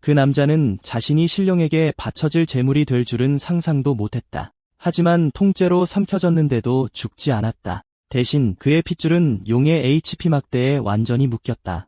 그 남자는 자신이 신룡에게 바쳐질 재물이 될 줄은 상상도 못했다. 하지만 통째로 삼켜졌는데도 죽지 않았다. 대신 그의 핏줄은 용의 HP 막대에 완전히 묶였다.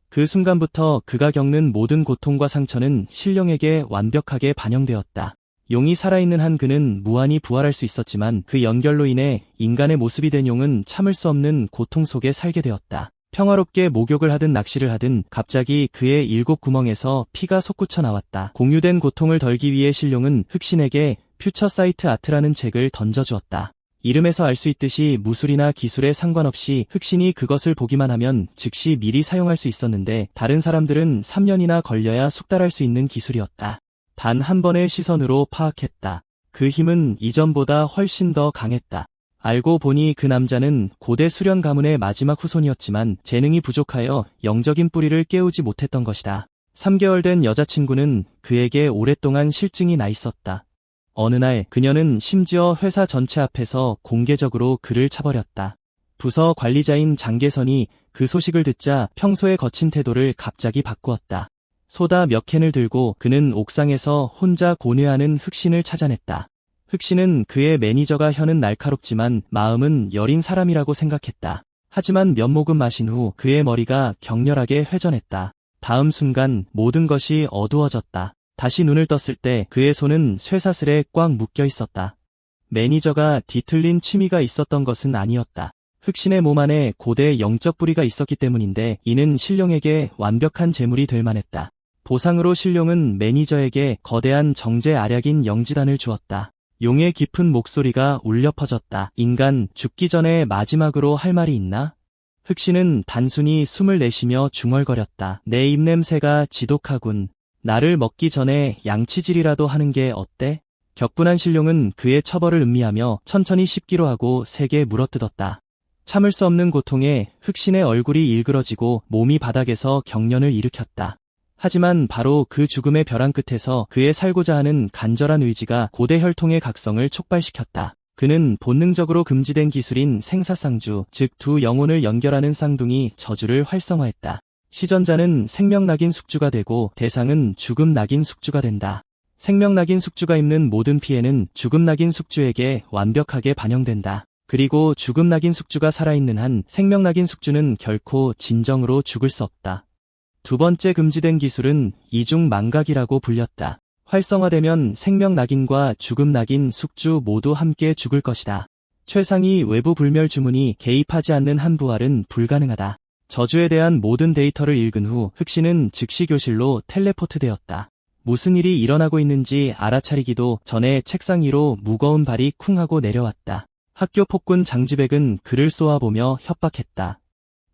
그 순간부터 그가 겪는 모든 고통과 상처는 신룡에게 완벽하게 반영되었다. 용이 살아있는 한 그는 무한히 부활할 수 있었지만 그 연결로 인해 인간의 모습이 된 용은 참을 수 없는 고통 속에 살게 되었다. 평화롭게 목욕을 하든 낚시를 하든 갑자기 그의 7구멍에서 피가 솟구쳐 나왔다. 공유된 고통을 덜기 위해 신룡은 흑신에게 퓨처 사이트 아트라는 책을 던져주었다. 이름에서 알 수 있듯이 무술이나 기술에 상관없이 흑신이 그것을 보기만 하면 즉시 미리 사용할 수 있었는데 다른 사람들은 3년이나 걸려야 숙달할 수 있는 기술이었다. 단 한 번의 시선으로 파악했다. 그 힘은 이전보다 훨씬 더 강했다. 알고 보니 그 남자는 고대 수련 가문의 마지막 후손이었지만 재능이 부족하여 영적인 뿌리를 깨우지 못했던 것이다. 3개월 된 여자친구는 그에게 오랫동안 실증이 나 있었다. 어느 날 그녀는 심지어 회사 전체 앞에서 공개적으로 그를 차버렸다. 부서 관리자인 장계선이 그 소식을 듣자 평소의 거친 태도를 갑자기 바꾸었다. 소다 몇 캔을 들고 그는 옥상에서 혼자 고뇌하는 흑신을 찾아냈다. 흑신은 그의 매니저가 혀는 날카롭지만 마음은 여린 사람이라고 생각했다. 하지만 몇 모금 마신 후 그의 머리가 격렬하게 회전했다. 다음 순간 모든 것이 어두워졌다. 다시 눈을 떴을 때 그의 손은 쇠사슬에 꽉 묶여 있었다. 매니저가 뒤틀린 취미가 있었던 것은 아니었다. 흑신의 몸 안에 고대 영적 뿌리가 있었기 때문인데 이는 신룡에게 완벽한 제물이 될 만했다. 보상으로 신룡은 매니저에게 거대한 정제 알약인 영지단을 주었다. 용의 깊은 목소리가 울려 퍼졌다. 인간, 죽기 전에 마지막으로 할 말이 있나? 흑신은 단순히 숨을 내쉬며 중얼거렸다. 내 입냄새가 지독하군. 나를 먹기 전에 양치질이라도 하는 게 어때? 격분한 신룡은 그의 처벌을 음미하며 천천히 씹기로 하고 세게 물어뜯었다. 참을 수 없는 고통에 흑신의 얼굴이 일그러지고 몸이 바닥에서 경련을 일으켰다. 하지만 바로 그 죽음의 벼랑 끝에서 그의 살고자 하는 간절한 의지가 고대 혈통의 각성을 촉발시켰다. 그는 본능적으로 금지된 기술인 생사쌍주, 즉 두 영혼을 연결하는 쌍둥이 저주를 활성화했다. 시전자는 생명낙인 숙주가 되고 대상은 죽음낙인 숙주가 된다. 생명낙인 숙주가 입는 모든 피해는 죽음낙인 숙주에게 완벽하게 반영된다. 그리고 죽음낙인 숙주가 살아있는 한 생명낙인 숙주는 결코 진정으로 죽을 수 없다. 두 번째 금지된 기술은 이중망각이라고 불렸다. 활성화되면 생명낙인과 죽음낙인 숙주 모두 함께 죽을 것이다. 최상위 외부 불멸 주문이 개입하지 않는 한 부활은 불가능하다. 저주에 대한 모든 데이터를 읽은 후 흑신은 즉시 교실로 텔레포트되었다. 무슨 일이 일어나고 있는지 알아차리기도 전에 책상 위로 무거운 발이 쿵 하고 내려왔다. 학교 폭군 장지백은 그를 쏘아보며 협박했다.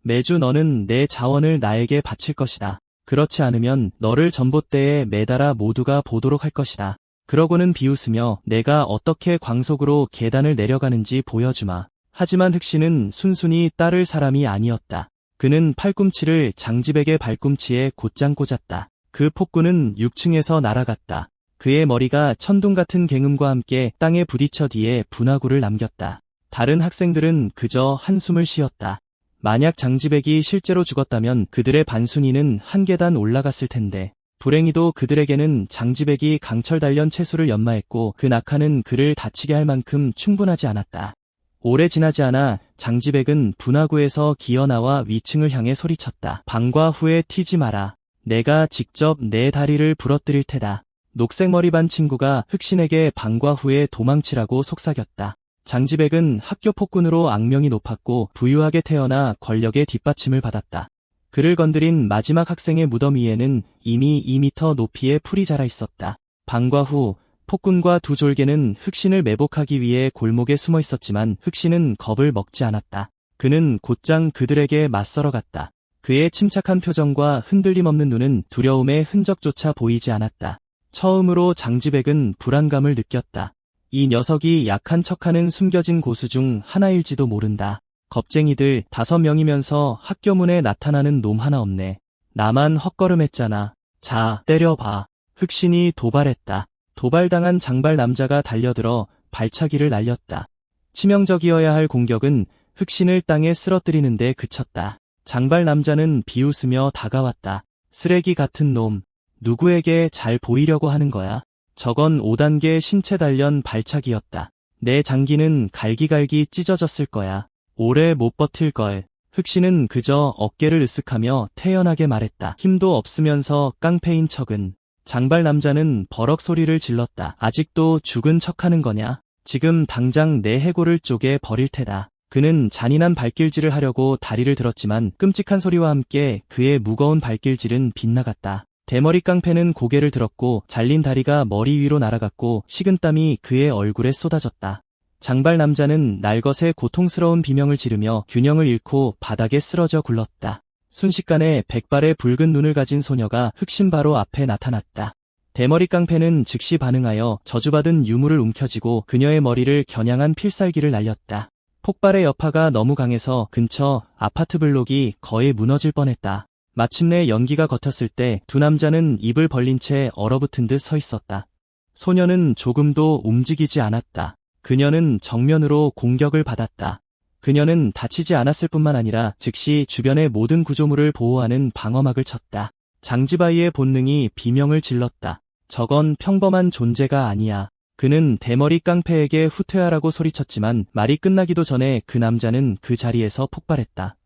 매주 너는 내 자원을 나에게 바칠 것이다. 그렇지 않으면 너를 전봇대에 매달아 모두가 보도록 할 것이다. 그러고는 비웃으며 내가 어떻게 광속으로 계단을 내려가는지 보여주마. 하지만 흑신은 순순히 따를 사람이 아니었다. 그는 팔꿈치를 장지백의 발꿈치에 곧장 꽂았다. 그 폭군은 6층에서 날아갔다. 그의 머리가 천둥 같은 굉음과 함께 땅에 부딪혀 뒤에 분화구를 남겼다. 다른 학생들은 그저 한숨을 쉬었다. 만약 장지백이 실제로 죽었다면 그들의 반순위는 한 계단 올라갔을 텐데 불행히도 그들에게는 장지백이 강철 단련 채수를 연마했고 그 낙하는 그를 다치게 할 만큼 충분하지 않았다. 오래 지나지 않아 장지백은 분화구에서 기어나와 위층을 향해 소리쳤다. 방과 후에 튀지 마라. 내가 직접 내 다리를 부러뜨릴 테다. 녹색머리 반 친구가 흑신에게 방과 후에 도망치라고 속삭였다. 장지백은 학교 폭군으로 악명이 높았고 부유하게 태어나 권력의 뒷받침을 받았다. 그를 건드린 마지막 학생의 무덤 위에는 이미 2m 높이의 풀이 자라 있었다. 방과 후 폭군과 두 졸개는 흑신을 매복하기 위해 골목에 숨어 있었지만 흑신은 겁을 먹지 않았다. 그는 곧장 그들에게 맞서러 갔다. 그의 침착한 표정과 흔들림 없는 눈은 두려움의 흔적조차 보이지 않았다. 처음으로 장지백은 불안감을 느꼈다. 이 녀석이 약한 척하는 숨겨진 고수 중 하나일지도 모른다. 겁쟁이들 5명이면서 학교 문에 나타나는 놈 하나 없네. 나만 헛걸음했잖아. 자, 때려봐. 흑신이 도발했다. 도발당한 장발 남자가 달려들어 발차기를 날렸다. 치명적이어야 할 공격은 흑신을 땅에 쓰러뜨리는데 그쳤다. 장발 남자는 비웃으며 다가왔다. 쓰레기 같은 놈. 누구에게 잘 보이려고 하는 거야? 저건 5단계 신체 단련 발차기였다. 내 장기는 갈기갈기 찢어졌을 거야. 오래 못 버틸 걸. 흑신은 그저 어깨를 으쓱하며 태연하게 말했다. 힘도 없으면서 깡패인 척은. 장발 남자는 버럭 소리를 질렀다. 아직도 죽은 척하는 거냐? 지금 당장 내 해골을 쪼개 버릴 테다. 그는 잔인한 발길질을 하려고 다리를 들었지만 끔찍한 소리와 함께 그의 무거운 발길질은 빗나갔다. 대머리 깡패는 고개를 들었고 잘린 다리가 머리 위로 날아갔고 식은땀이 그의 얼굴에 쏟아졌다. 장발 남자는 날것의 고통스러운 비명을 지르며 균형을 잃고 바닥에 쓰러져 굴렀다. 순식간에 백발의 붉은 눈을 가진 소녀가 흑신 바로 앞에 나타났다. 대머리 깡패는 즉시 반응하여 저주받은 유물을 움켜쥐고 그녀의 머리를 겨냥한 필살기를 날렸다. 폭발의 여파가 너무 강해서 근처 아파트 블록이 거의 무너질 뻔했다. 마침내 연기가 겉었을 때 두 남자는 입을 벌린 채 얼어붙은 듯 서 있었다. 소녀는 조금도 움직이지 않았다. 그녀는 정면으로 공격을 받았다. 그녀는 다치지 않았을 뿐만 아니라 즉시 주변의 모든 구조물을 보호하는 방어막을 쳤다. 장지바이의 본능이 비명을 질렀다. 저건 평범한 존재가 아니야. 그는 대머리 깡패에게 후퇴하라고 소리쳤지만 말이 끝나기도 전에 그 남자는 그 자리에서 폭발했다.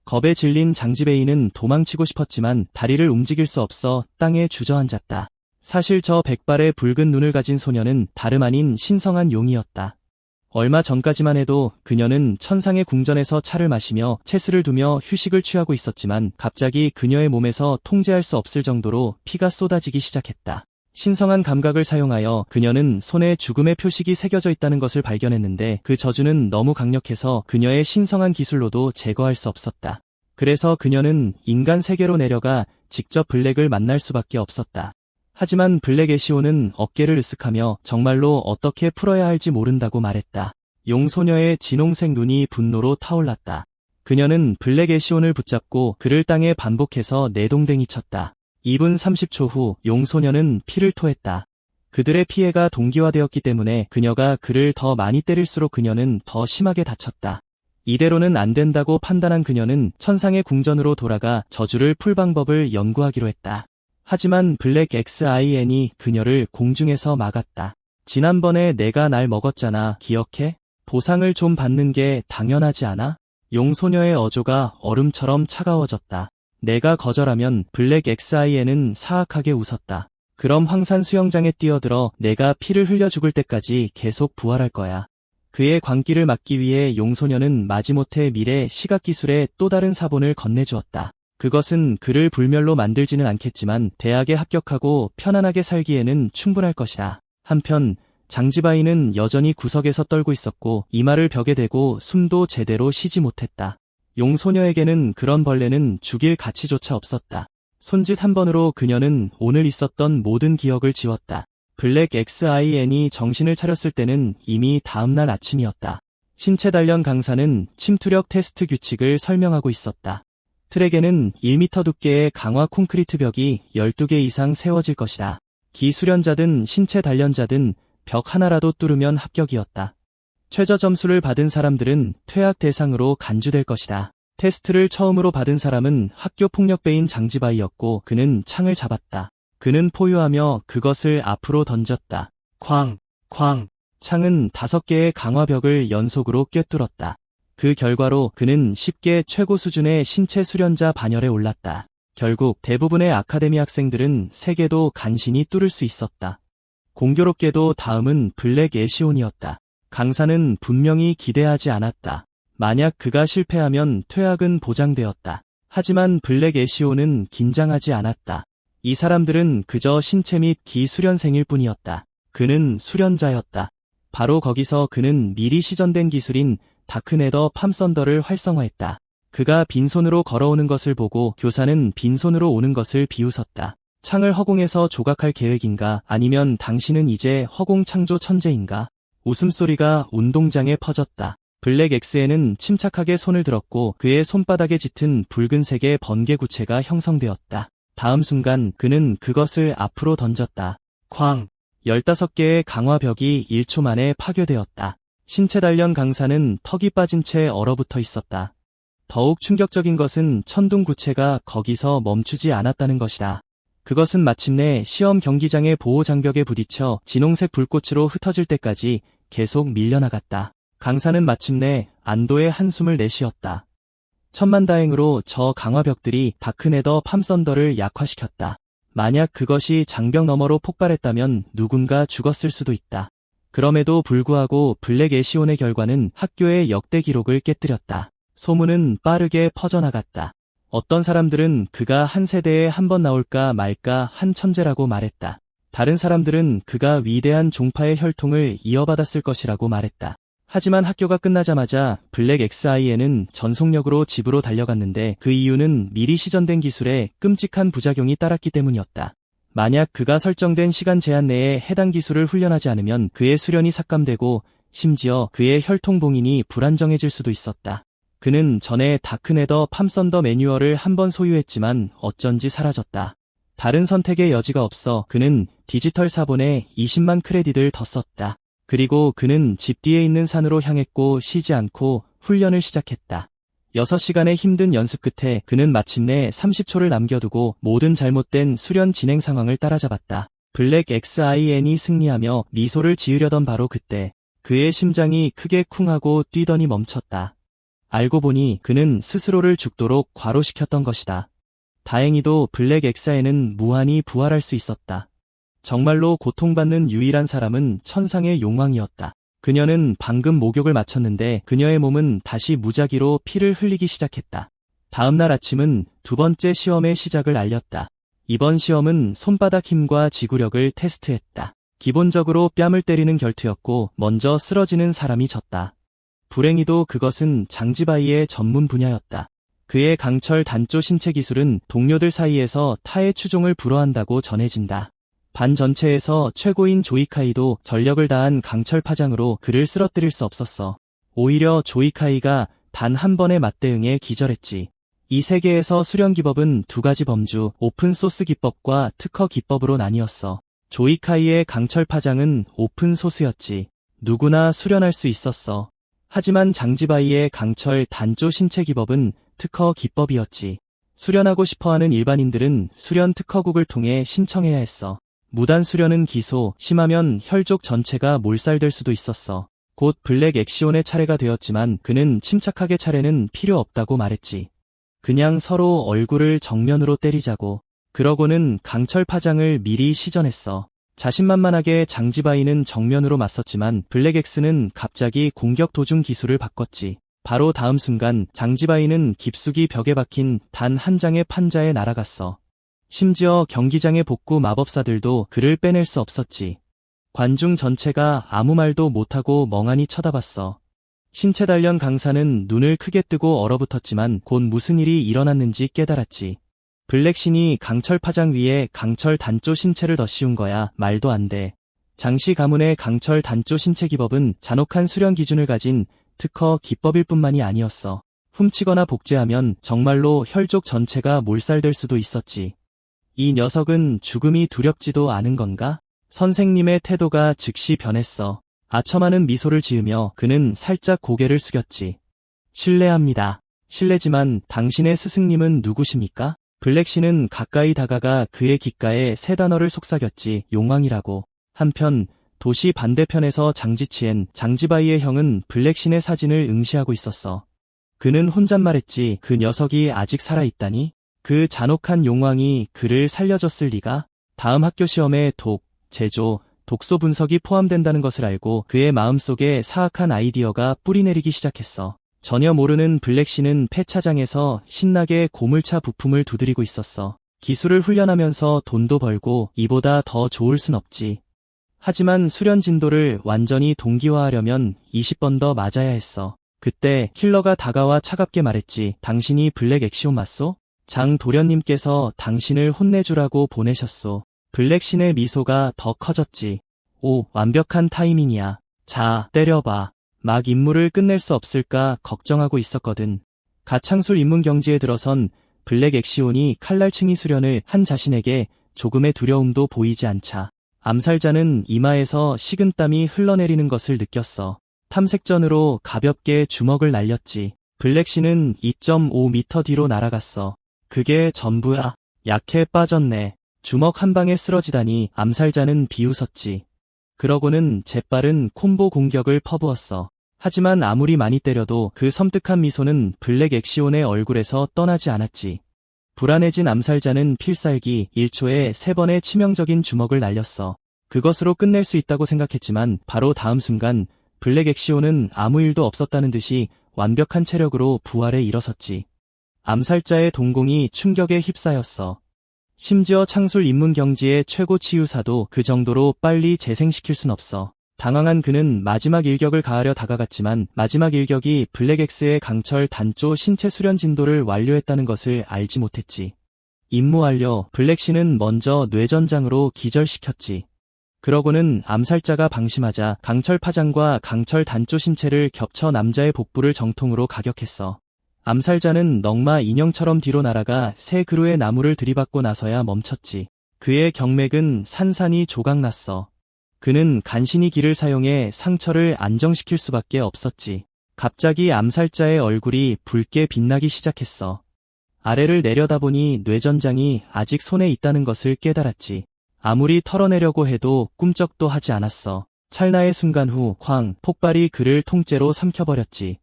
겁에 질린 장지베이는 도망치고 싶었지만 다리를 움직일 수 없어 땅에 주저앉았다. 사실 저 백발의 붉은 눈을 가진 소녀는 다름 아닌 신성한 용이었다. 얼마 전까지만 해도 그녀는 천상의 궁전에서 차를 마시며 채스를 두며 휴식을 취하고 있었지만 갑자기 그녀의 몸에서 통제할 수 없을 정도로 피가 쏟아지기 시작했다. 신성한 감각을 사용하여 그녀는 손에 죽음의 표식이 새겨져 있다는 것을 발견했는데 그 저주는 너무 강력해서 그녀의 신성한 기술로도 제거할 수 없었다. 그래서 그녀는 인간 세계로 내려가 직접 블랙을 만날 수밖에 없었다. 하지만 블랙 애시오는 어깨를 으쓱하며 정말로 어떻게 풀어야 할지 모른다고 말했다. 용소녀의 진홍색 눈이 분노로 타올랐다. 그녀는 블랙 애시온을 붙잡고 그를 땅에 반복해서 내동댕이 쳤다. 2분 30초 후 용소녀는 피를 토했다. 그들의 피해가 동기화되었기 때문에 그녀가 그를 더 많이 때릴수록 그녀는 더 심하게 다쳤다. 이대로는 안 된다고 판단한 그녀는 천상의 궁전으로 돌아가 저주를 풀 방법을 연구하기로 했다. 하지만 블랙 XIN이 그녀를 공중에서 막았다. 지난번에 내가 날 먹었잖아. 기억해? 보상을 좀 받는 게 당연하지 않아? 용소녀의 어조가 얼음처럼 차가워졌다. 내가 거절하면 블랙 XIN은 사악하게 웃었다. 그럼 황산 수영장에 뛰어들어 내가 피를 흘려 죽을 때까지 계속 부활할 거야. 그의 광기를 막기 위해 용소녀는 마지못해 미래 시각기술의 또 다른 사본을 건네주었다. 그것은 그를 불멸로 만들지는 않겠지만 대학에 합격하고 편안하게 살기에는 충분할 것이다. 한편 장지바이는 여전히 구석에서 떨고 있었고 이마를 벽에 대고 숨도 제대로 쉬지 못했다. 용소녀에게는 그런 벌레는 죽일 가치조차 없었다. 손짓 한 번으로 그녀는 오늘 있었던 모든 기억을 지웠다. 블랙 XIN이 정신을 차렸을 때는 이미 다음날 아침이었다. 신체 단련 강사는 침투력 테스트 규칙을 설명하고 있었다. 트랙에는 1m 두께의 강화 콘크리트 벽이 12개 이상 세워질 것이다. 기수련자든 신체 단련자든 벽 하나라도 뚫으면 합격이었다. 최저 점수를 받은 사람들은 퇴학 대상으로 간주될 것이다. 테스트를 처음으로 받은 사람은 학교 폭력배인 장지바이였고 그는 창을 잡았다. 그는 포효하며 그것을 앞으로 던졌다. 쾅! 쾅! 창은 5개의 강화벽을 연속으로 꿰뚫었다. 그 결과로 그는 쉽게 최고 수준의 신체 수련자 반열에 올랐다. 결국 대부분의 아카데미 학생들은 3개도 간신히 뚫을 수 있었다. 공교롭게도 다음은 블랙 애시온이었다. 강사는 분명히 기대하지 않았다. 만약 그가 실패하면 퇴학은 보장되었다. 하지만 블랙 애시온은 긴장하지 않았다. 이 사람들은 그저 신체 및 기수련생일 뿐이었다. 그는 수련자였다. 바로 거기서 그는 미리 시전된 기술인 다크네더 팜썬더를 활성화했다. 그가 빈손으로 걸어오는 것을 보고 교사는 빈손으로 오는 것을 비웃었다. 창을 허공에서 조각할 계획인가? 아니면 당신은 이제 허공 창조 천재인가? 웃음소리가 운동장에 퍼졌다. 블랙 엑스에는 침착하게 손을 들었고 그의 손바닥에 짙은 붉은색의 번개 구체가 형성되었다. 다음 순간 그는 그것을 앞으로 던졌다. 쾅! 15개의 강화벽이 1초 만에 파괴되었다. 신체 단련 강사는 턱이 빠진 채 얼어붙어 있었다. 더욱 충격적인 것은 천둥 구체가 거기서 멈추지 않았다는 것이다. 그것은 마침내 시험 경기장의 보호 장벽에 부딪혀 진홍색 불꽃으로 흩어질 때까지 계속 밀려나갔다. 강사는 마침내 안도의 한숨을 내쉬었다. 천만다행으로 저 강화벽들이 다크네더 팜썬더를 약화시켰다. 만약 그것이 장벽 너머로 폭발했다면 누군가 죽었을 수도 있다. 그럼에도 불구하고 블랙 애시온의 결과는 학교의 역대 기록을 깨뜨렸다. 소문은 빠르게 퍼져나갔다. 어떤 사람들은 그가 한 세대에 한 번 나올까 말까 한 천재라고 말했다. 다른 사람들은 그가 위대한 종파의 혈통을 이어받았을 것이라고 말했다. 하지만 학교가 끝나자마자 블랙 XIN은 전속력으로 집으로 달려갔는데 그 이유는 미리 시전된 기술에 끔찍한 부작용이 따랐기 때문이었다. 만약 그가 설정된 시간 제한 내에 해당 기술을 훈련하지 않으면 그의 수련이 삭감되고 심지어 그의 혈통 봉인이 불안정해질 수도 있었다. 그는 전에 다크네더 팜썬더 매뉴얼을 한 번 소유했지만 어쩐지 사라졌다. 다른 선택의 여지가 없어 그는 디지털 사본에 20만 크레딧을 더 썼다. 그리고 그는 집 뒤에 있는 산으로 향했고 쉬지 않고 훈련을 시작했다. 6시간의 힘든 연습 끝에 그는 마침내 30초를 남겨두고 모든 잘못된 수련 진행 상황을 따라잡았다. 블랙 XIN이 승리하며 미소를 지으려던 바로 그때 그의 심장이 크게 쿵하고 뛰더니 멈췄다. 알고 보니 그는 스스로를 죽도록 과로시켰던 것이다. 다행히도 블랙 XIN은 무한히 부활할 수 있었다. 정말로 고통받는 유일한 사람은 천상의 용왕이었다. 그녀는 방금 목욕을 마쳤는데 그녀의 몸은 다시 무작위로 피를 흘리기 시작했다. 다음 날 아침은 두 번째 시험의 시작을 알렸다. 이번 시험은 손바닥 힘과 지구력을 테스트했다. 기본적으로 뺨을 때리는 결투였고 먼저 쓰러지는 사람이 졌다. 불행히도 그것은 장지바이의 전문 분야였다. 그의 강철 단조 신체 기술은 동료들 사이에서 타의 추종을 불허한다고 전해진다. 반 전체에서 최고인 조이카이도 전력을 다한 강철 파장으로 그를 쓰러뜨릴 수 없었어. 오히려 조이카이가 단 한 번의 맞대응에 기절했지. 이 세계에서 수련 기법은 두 가지 범주, 오픈소스 기법과 특허 기법으로 나뉘었어. 조이카이의 강철 파장은 오픈소스였지. 누구나 수련할 수 있었어. 하지만 장지바이의 강철 단조 신체 기법은 특허 기법이었지. 수련하고 싶어하는 일반인들은 수련 특허국을 통해 신청해야 했어. 무단 수련은 기소, 심하면 혈족 전체가 몰살될 수도 있었어. 곧 블랙 엑시온의 차례가 되었지만 그는 침착하게 차례는 필요 없다고 말했지. 그냥 서로 얼굴을 정면으로 때리자고. 그러고는 강철 파장을 미리 시전했어. 자신만만하게 장지바이는 정면으로 맞섰지만 블랙 엑스는 갑자기 공격 도중 기술을 바꿨지. 바로 다음 순간 장지바이는 깊숙이 벽에 박힌 단 한 장의 판자에 날아갔어. 심지어 경기장의 복구 마법사들도 그를 빼낼 수 없었지. 관중 전체가 아무 말도 못하고 멍하니 쳐다봤어. 신체 단련 강사는 눈을 크게 뜨고 얼어붙었지만 곧 무슨 일이 일어났는지 깨달았지. 블랙신이 강철 파장 위에 강철 단조 신체를 더 씌운 거야. 말도 안 돼. 장씨 가문의 강철 단조 신체 기법은 잔혹한 수련 기준을 가진 특허 기법일 뿐만이 아니었어. 훔치거나 복제하면 정말로 혈족 전체가 몰살될 수도 있었지. 이 녀석은 죽음이 두렵지도 않은 건가? 선생님의 태도가 즉시 변했어. 아첨하는 미소를 지으며 그는 살짝 고개를 숙였지. 실례합니다. 실례지만 당신의 스승님은 누구십니까? 블랙신은 가까이 다가가 그의 귓가에 세 단어를 속삭였지. 용왕이라고. 한편 도시 반대편에서 장지치엔 장지바이의 형은 블랙신의 사진을 응시하고 있었어. 그는 혼잣말했지. 그 녀석이 아직 살아있다니? 그 잔혹한 용왕이 그를 살려줬을 리가? 다음 학교 시험에 독, 제조, 독소 분석이 포함된다는 것을 알고 그의 마음속에 사악한 아이디어가 뿌리내리기 시작했어. 전혀 모르는 블랙신은 폐차장에서 신나게 고물차 부품을 두드리고 있었어. 기술을 훈련하면서 돈도 벌고 이보다 더 좋을 순 없지. 하지만 수련 진도를 완전히 동기화하려면 20번 더 맞아야 했어. 그때 킬러가 다가와 차갑게 말했지. 당신이 블랙 엑시온 맞소? 장 도련님께서 당신을 혼내주라고 보내셨소. 블랙신의 미소가 더 커졌지. 오, 완벽한 타이밍이야. 자, 때려봐. 막 임무를 끝낼 수 없을까 걱정하고 있었거든. 가창술 입문 경지에 들어선 블랙 엑시온이 칼날층이 수련을 한 자신에게 조금의 두려움도 보이지 않자 암살자는 이마에서 식은땀이 흘러내리는 것을 느꼈어. 탐색전으로 가볍게 주먹을 날렸지. 블랙신은 2.5m 뒤로 날아갔어. 그게 전부야. 약해 빠졌네. 주먹 한 방에 쓰러지다니 암살자는 비웃었지. 그러고는 재빠른 콤보 공격을 퍼부었어. 하지만 아무리 많이 때려도 그 섬뜩한 미소는 블랙 엑시온의 얼굴에서 떠나지 않았지. 불안해진 암살자는 필살기 1초에 3번의 치명적인 주먹을 날렸어. 그것으로 끝낼 수 있다고 생각했지만 바로 다음 순간 블랙 엑시온은 아무 일도 없었다는 듯이 완벽한 체력으로 부활에 일어섰지. 암살자의 동공이 충격에 휩싸였어. 심지어 창술 인문경지의 최고 치유사도 그 정도로 빨리 재생시킬 순 없어. 당황한 그는 마지막 일격을 가하려 다가갔지만 마지막 일격이 블랙엑스의 강철 단조 신체 수련 진도를 완료했다는 것을 알지 못했지. 임무 완료. 블랙신은 먼저 뇌전장으로 기절시켰지. 그러고는 암살자가 방심하자 강철 파장과 강철 단조 신체를 겹쳐 남자의 복부를 정통으로 가격했어. 암살자는 넝마 인형처럼 뒤로 날아가 새 그루의 나무를 들이받고 나서야 멈췄지. 그의 경맥은 산산이 조각났어. 그는 간신히 기를 사용해 상처를 안정시킬 수밖에 없었지. 갑자기 암살자의 얼굴이 붉게 빛나기 시작했어. 아래를 내려다보니 뇌전장이 아직 손에 있다는 것을 깨달았지. 아무리 털어내려고 해도 꿈쩍도 하지 않았어. 찰나의 순간 후 쾅 폭발이 그를 통째로 삼켜버렸지.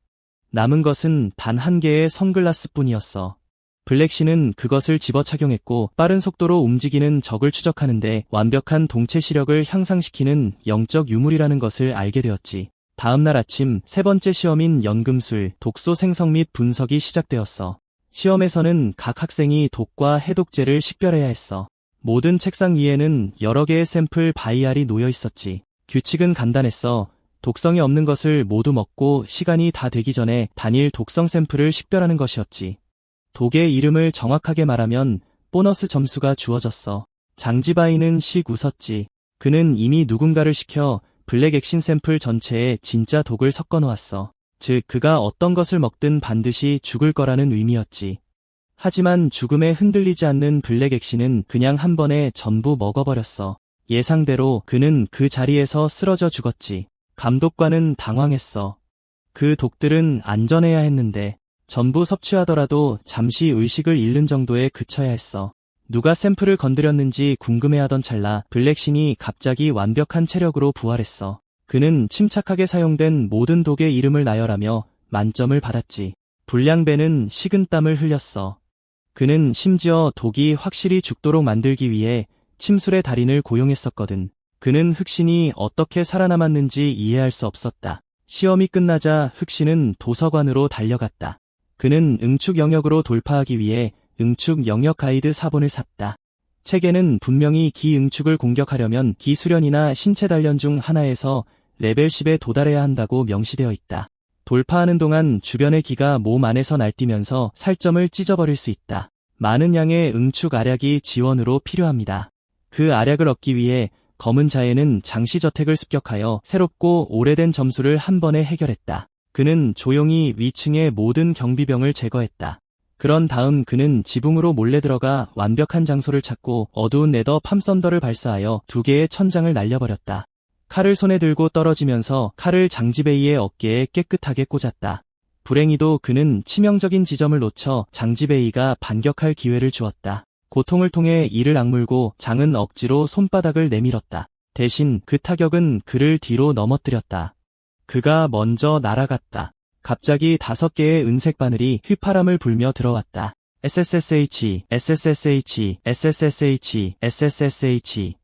남은 것은 단 한 개의 선글라스뿐이었어. 블랙신은 그것을 집어 착용했고 빠른 속도로 움직이는 적을 추적하는데 완벽한 동체 시력을 향상시키는 영적 유물이라는 것을 알게 되었지. 다음 날 아침 3번째 시험인 연금술, 독소 생성 및 분석이 시작되었어. 시험에서는 각 학생이 독과 해독제를 식별해야 했어. 모든 책상 위에는 여러 개의 샘플 바이알이 놓여 있었지. 규칙은 간단했어. 독성이 없는 것을 모두 먹고 시간이 다 되기 전에 단일 독성 샘플을 식별하는 것이었지. 독의 이름을 정확하게 말하면 보너스 점수가 주어졌어. 장지바이는 씩 웃었지. 그는 이미 누군가를 시켜 블랙 액신 샘플 전체에 진짜 독을 섞어 놓았어. 즉 그가 어떤 것을 먹든 반드시 죽을 거라는 의미였지. 하지만 죽음에 흔들리지 않는 블랙 액신은 그냥 한 번에 전부 먹어버렸어. 예상대로 그는 그 자리에서 쓰러져 죽었지. 감독관은 당황했어. 그 독들은 안전해야 했는데 전부 섭취하더라도 잠시 의식을 잃는 정도에 그쳐야 했어. 누가 샘플을 건드렸는지 궁금해하던 찰나 블랙신이 갑자기 완벽한 체력으로 부활했어. 그는 침착하게 사용된 모든 독의 이름을 나열하며 만점을 받았지. 불량배는 식은땀을 흘렸어. 그는 심지어 독이 확실히 죽도록 만들기 위해 침술의 달인을 고용했었거든. 그는 흑신이 어떻게 살아남았는지 이해할 수 없었다. 시험이 끝나자 흑신은 도서관으로 달려갔다. 그는 응축 영역으로 돌파하기 위해 응축 영역 가이드 4본을 샀다. 책에는 분명히 기 응축을 공격하려면 기 수련이나 신체 단련 중 하나에서 레벨 10에 도달해야 한다고 명시되어 있다. 돌파하는 동안 주변의 기가 몸 안에서 날뛰면서 살점을 찢어버릴 수 있다. 많은 양의 응축 알약이 지원으로 필요합니다. 그 알약을 얻기 위해 검은 자에는 장시저택을 습격하여 새롭고 오래된 점수를 한 번에 해결했다. 그는 조용히 위층의 모든 경비병을 제거했다. 그런 다음 그는 지붕으로 몰래 들어가 완벽한 장소를 찾고 어두운 네더 팜썬더를 발사하여 2개의 천장을 날려버렸다. 칼을 손에 들고 떨어지면서 칼을 장지베이의 어깨에 깨끗하게 꽂았다. 불행히도 그는 치명적인 지점을 놓쳐 장지베이가 반격할 기회를 주었다. 고통을 통해 이를 악물고 장은 억지로 손바닥을 내밀었다. 대신 그 타격은 그를 뒤로 넘어뜨렸다. 그가 먼저 날아갔다. 갑자기 5개의 은색 바늘이 휘파람을 불며 들어왔다. SSSH, SSSH, SSSH, SSSH.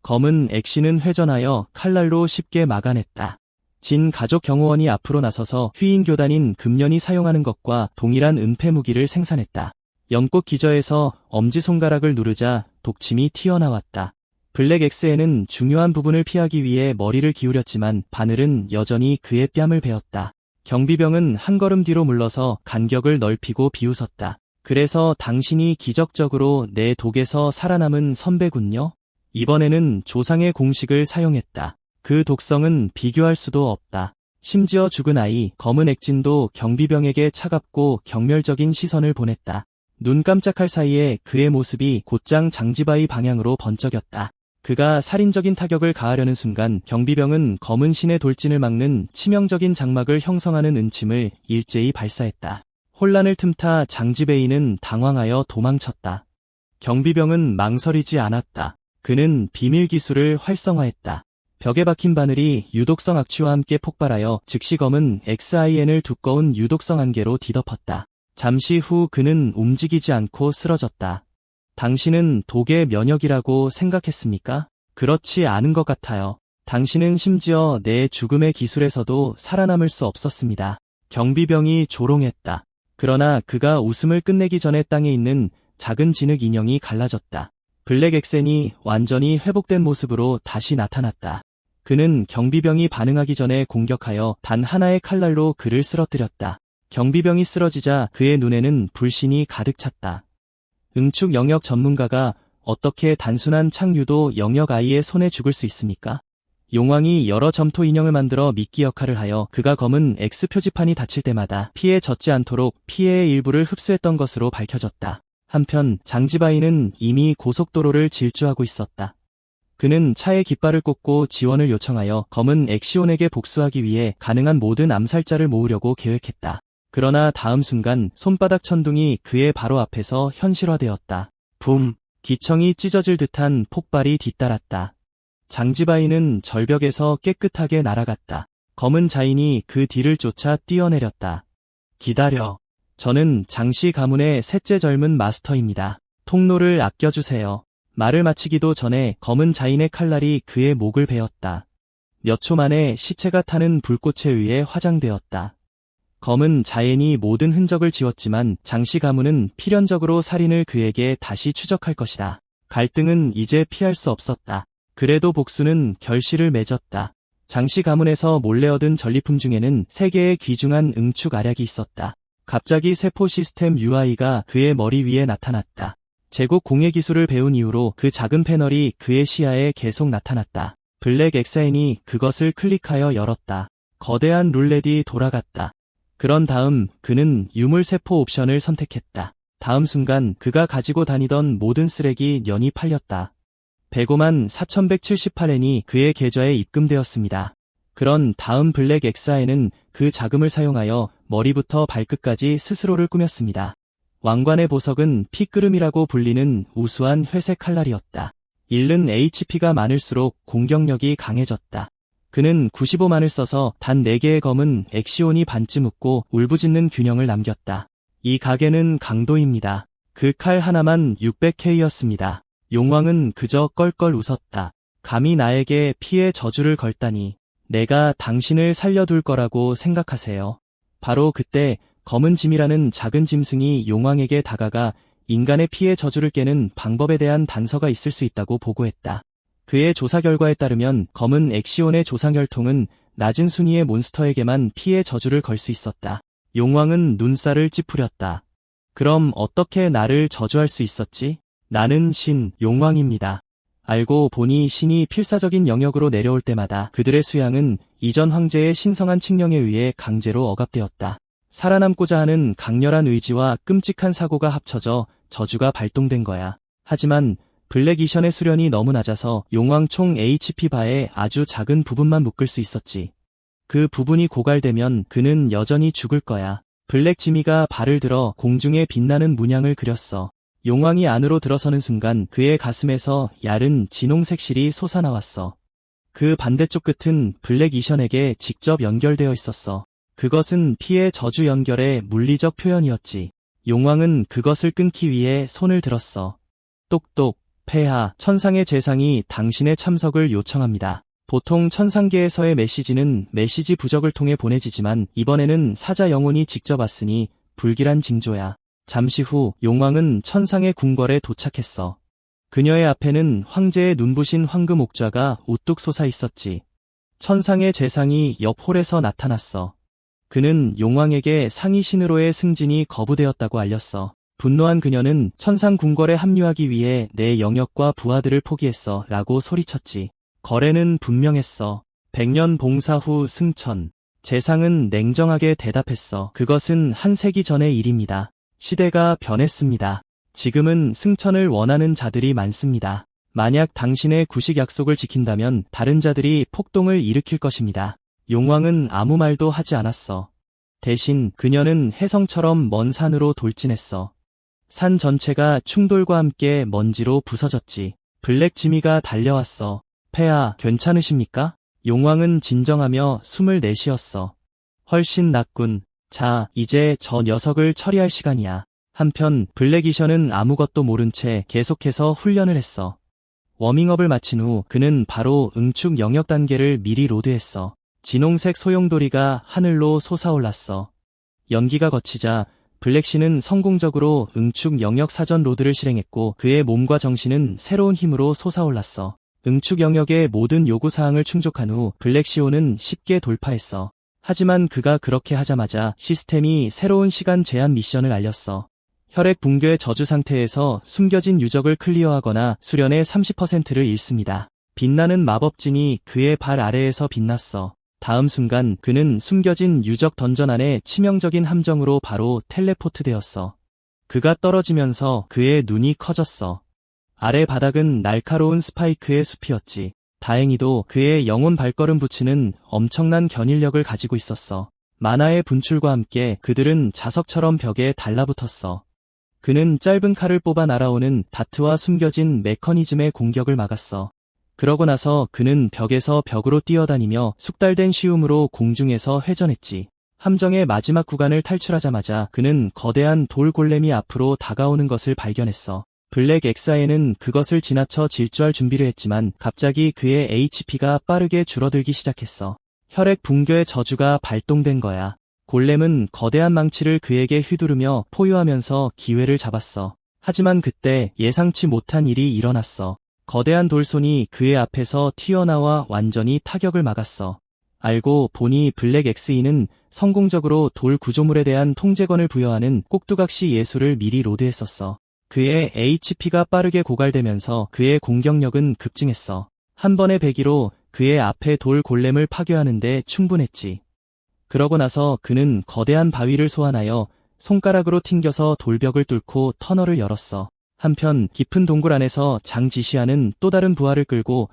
검은 액신은 회전하여 칼날로 쉽게 막아냈다. 진 가족 경호원이 앞으로 나서서 휘인 교단인 금년이 사용하는 것과 동일한 은폐 무기를 생산했다. 연꽃 기저에서 엄지손가락을 누르자 독침이 튀어나왔다. 블랙 엑스에는 중요한 부분을 피하기 위해 머리를 기울였지만 바늘은 여전히 그의 뺨을 베었다. 경비병은 한 걸음 뒤로 물러서 간격을 넓히고 비웃었다. 그래서 당신이 기적적으로 내 독에서 살아남은 선배군요? 이번에는 조상의 공식을 사용했다. 그 독성은 비교할 수도 없다. 심지어 죽은 아이, 검은 액진도 경비병에게 차갑고 경멸적인 시선을 보냈다. 눈 깜짝할 사이에 그의 모습이 곧장 장지바이 방향으로 번쩍였다. 그가 살인적인 타격을 가하려는 순간 경비병은 검은 신의 돌진을 막는 치명적인 장막을 형성하는 은침을 일제히 발사했다. 혼란을 틈타 장지베이는 당황하여 도망쳤다. 경비병은 망설이지 않았다. 그는 비밀 기술을 활성화했다. 벽에 박힌 바늘이 유독성 악취와 함께 폭발하여 즉시 검은 XIN을 두꺼운 유독성 안개로 뒤덮었다. 잠시 후 그는 움직이지 않고 쓰러졌다. 당신은 독의 면역이라고 생각했습니까? 그렇지 않은 것 같아요. 당신은 심지어 내 죽음의 기술에서도 살아남을 수 없었습니다. 경비병이 조롱했다. 그러나 그가 웃음을 끝내기 전에 땅에 있는 작은 진흙 인형이 갈라졌다. 블랙 엑센이 완전히 회복된 모습으로 다시 나타났다. 그는 경비병이 반응하기 전에 공격하여 단 하나의 칼날로 그를 쓰러뜨렸다. 경비병이 쓰러지자 그의 눈에는 불신이 가득 찼다. 응축 영역 전문가가 어떻게 단순한 창유도 영역 아이의 손에 죽을 수 있습니까? 용왕이 여러 점토 인형을 만들어 미끼 역할을 하여 그가 검은 X 표지판이 닫힐 때마다 피해 젖지 않도록 피해의 일부를 흡수했던 것으로 밝혀졌다. 한편 장지바이는 이미 고속도로를 질주하고 있었다. 그는 차에 깃발을 꽂고 지원을 요청하여 검은 엑시온에게 복수하기 위해 가능한 모든 암살자를 모으려고 계획했다. 그러나 다음 순간 손바닥 천둥이 그의 바로 앞에서 현실화되었다. 붐! 기청이 찢어질 듯한 폭발이 뒤따랐다. 장지바이는 절벽에서 깨끗하게 날아갔다. 검은 자인이 그 뒤를 쫓아 뛰어내렸다. 기다려. 저는 장씨 가문의 셋째 젊은 마스터입니다. 통로를 아껴주세요. 말을 마치기도 전에 검은 자인의 칼날이 그의 목을 베었다. 몇 초 만에 시체가 타는 불꽃에 의해 화장되었다. 검은 자인이 모든 흔적을 지웠지만 장씨 가문은 필연적으로 살인을 그에게 다시 추적할 것이다. 갈등은 이제 피할 수 없었다. 그래도 복수는 결실을 맺었다. 장씨 가문에서 몰래 얻은 전리품 중에는 3개의 귀중한 응축 알약이 있었다. 갑자기 세포 시스템 UI가 그의 머리 위에 나타났다. 제국 공예 기술을 배운 이후로 그 작은 패널이 그의 시야에 계속 나타났다. 블랙 엑사인이 그것을 클릭하여 열었다. 거대한 룰렛이 돌아갔다. 그런 다음 그는 유물세포 옵션을 선택했다. 다음 순간 그가 가지고 다니던 모든 쓰레기 년이 팔렸다. 105만 4178엔이 그의 계좌에 입금되었습니다. 그런 다음 블랙 엑사인은 그 자금을 사용하여 머리부터 발끝까지 스스로를 꾸몄습니다. 왕관의 보석은 피끄름이라고 불리는 우수한 회색 칼날이었다. 잃는 HP가 많을수록 공격력이 강해졌다. 그는 95만을 써서 단 4개의 검은 엑시온이 반쯤 웃고 울부짖는 균형을 남겼다. 이 가게는 강도입니다. 그 칼 하나만 600K였습니다. 용왕은 그저 껄껄 웃었다. 감히 나에게 피해 저주를 걸다니. 내가 당신을 살려둘 거라고 생각하세요. 바로 그때 검은 짐이라는 작은 짐승이 용왕에게 다가가 인간의 피해 저주를 깨는 방법에 대한 단서가 있을 수 있다고 보고했다. 그의 조사 결과에 따르면 검은 엑시온의 조상혈통은 낮은 순위의 몬스터에게만 피해 저주를 걸 수 있었다. 용왕은 눈살을 찌푸렸다. 그럼 어떻게 나를 저주할 수 있었지? 나는 신, 용왕입니다. 알고 보니 신이 필사적인 영역으로 내려올 때마다 그들의 수양은 이전 황제의 신성한 칙령에 의해 강제로 억압되었다. 살아남고자 하는 강렬한 의지와 끔찍한 사고가 합쳐져 저주가 발동된 거야. 하지만 블랙 이션의 수련이 너무 낮아서 용왕 총 HP 바의 아주 작은 부분만 묶을 수 있었지. 그 부분이 고갈되면 그는 여전히 죽을 거야. 블랙 지미가 발을 들어 공중에 빛나는 문양을 그렸어. 용왕이 안으로 들어서는 순간 그의 가슴에서 얇은 진홍색 실이 솟아나왔어. 그 반대쪽 끝은 블랙 이션에게 직접 연결되어 있었어. 그것은 피의 저주 연결의 물리적 표현이었지. 용왕은 그것을 끊기 위해 손을 들었어. 똑똑, 폐하, 천상의 재상이 당신의 참석을 요청합니다. 보통 천상계에서의 메시지는 메시지 부적을 통해 보내지지만 이번에는 사자 영혼이 직접 왔으니 불길한 징조야. 잠시 후 용왕은 천상의 궁궐에 도착했어. 그녀의 앞에는 황제의 눈부신 황금 옥좌가 우뚝 솟아 있었지. 천상의 재상이 옆 홀에서 나타났어. 그는 용왕에게 상위 신으로의 승진이 거부되었다고 알렸어. 분노한 그녀는 천상 궁궐에 합류하기 위해 내 영역과 부하들을 포기했어 라고 소리쳤지. 거래는 분명했어. 100년 봉사 후 승천. 재상은 냉정하게 대답했어. 그것은 한 세기 전의 일입니다. 시대가 변했습니다. 지금은 승천을 원하는 자들이 많습니다. 만약 당신의 구식 약속을 지킨다면 다른 자들이 폭동을 일으킬 것입니다. 용왕은 아무 말도 하지 않았어. 대신 그녀는 혜성처럼 먼 산으로 돌진했어. 산 전체가 충돌과 함께 먼지로 부서졌지. 블랙 지미가 달려왔어. 폐하, 괜찮으십니까? 용왕은 진정하며 숨을 내쉬었어. 훨씬 낫군. 자, 이제 저 녀석을 처리할 시간이야. 한편 블랙이션은 아무것도 모른 채 계속해서 훈련을 했어. 워밍업을 마친 후 그는 바로 응축 영역 단계를 미리 로드했어. 진홍색 소용돌이가 하늘로 솟아올랐어. 연기가 거치자 블랙신은 성공적으로 응축 영역 사전 로드를 실행했고 그의 몸과 정신은 새로운 힘으로 솟아올랐어. 응축 영역의 모든 요구사항을 충족한 후 블랙시오는 쉽게 돌파했어. 하지만 그가 그렇게 하자마자 시스템이 새로운 시간 제한 미션을 알렸어. 혈액 붕괴 저주 상태에서 숨겨진 유적을 클리어하거나 수련의 30%를 잃습니다. 빛나는 마법진이 그의 발 아래에서 빛났어. 다음 순간 그는 숨겨진 유적 던전 안에 치명적인 함정으로 바로 텔레포트 되었어. 그가 떨어지면서 그의 눈이 커졌어. 아래 바닥은 날카로운 스파이크의 숲이었지. 다행히도 그의 영혼 발걸음 부츠는 엄청난 견인력을 가지고 있었어. 만화의 분출과 함께 그들은 자석처럼 벽에 달라붙었어. 그는 짧은 칼을 뽑아 날아오는 다트와 숨겨진 메커니즘의 공격을 막았어. 그러고 나서 그는 벽에서 벽으로 뛰어다니며 숙달된 쉬움으로 공중에서 회전했지. 함정의 마지막 구간을 탈출하자마자 그는 거대한 돌 골렘이 앞으로 다가오는 것을 발견했어. 블랙 엑사에는 그것을 지나쳐 질주할 준비를 했지만 갑자기 그의 HP가 빠르게 줄어들기 시작했어. 혈액 붕괴의 저주가 발동된 거야. 골렘은 거대한 망치를 그에게 휘두르며 포효하면서 기회를 잡았어. 하지만 그때 예상치 못한 일이 일어났어. 거대한 돌손이 그의 앞에서 튀어나와 완전히 타격을 막았어. 알고 보니 블랙 엑스이는 성공적으로 돌 구조물에 대한 통제권을 부여하는 꼭두각시 예술을 미리 로드했었어. 그의 HP가 빠르게 고갈되면서 그의 공격력은 급증했어. 한 번의 배기로 그의 앞에 돌 골렘을 파괴하는데 충분했지. 그러고 나서 그는 거대한 바위를 소환하여 손가락으로 튕겨서 돌벽을 뚫고 터널을 열었어. 한편 깊은 동굴 안에서 장 지시아는 또 다른 부하를 끌고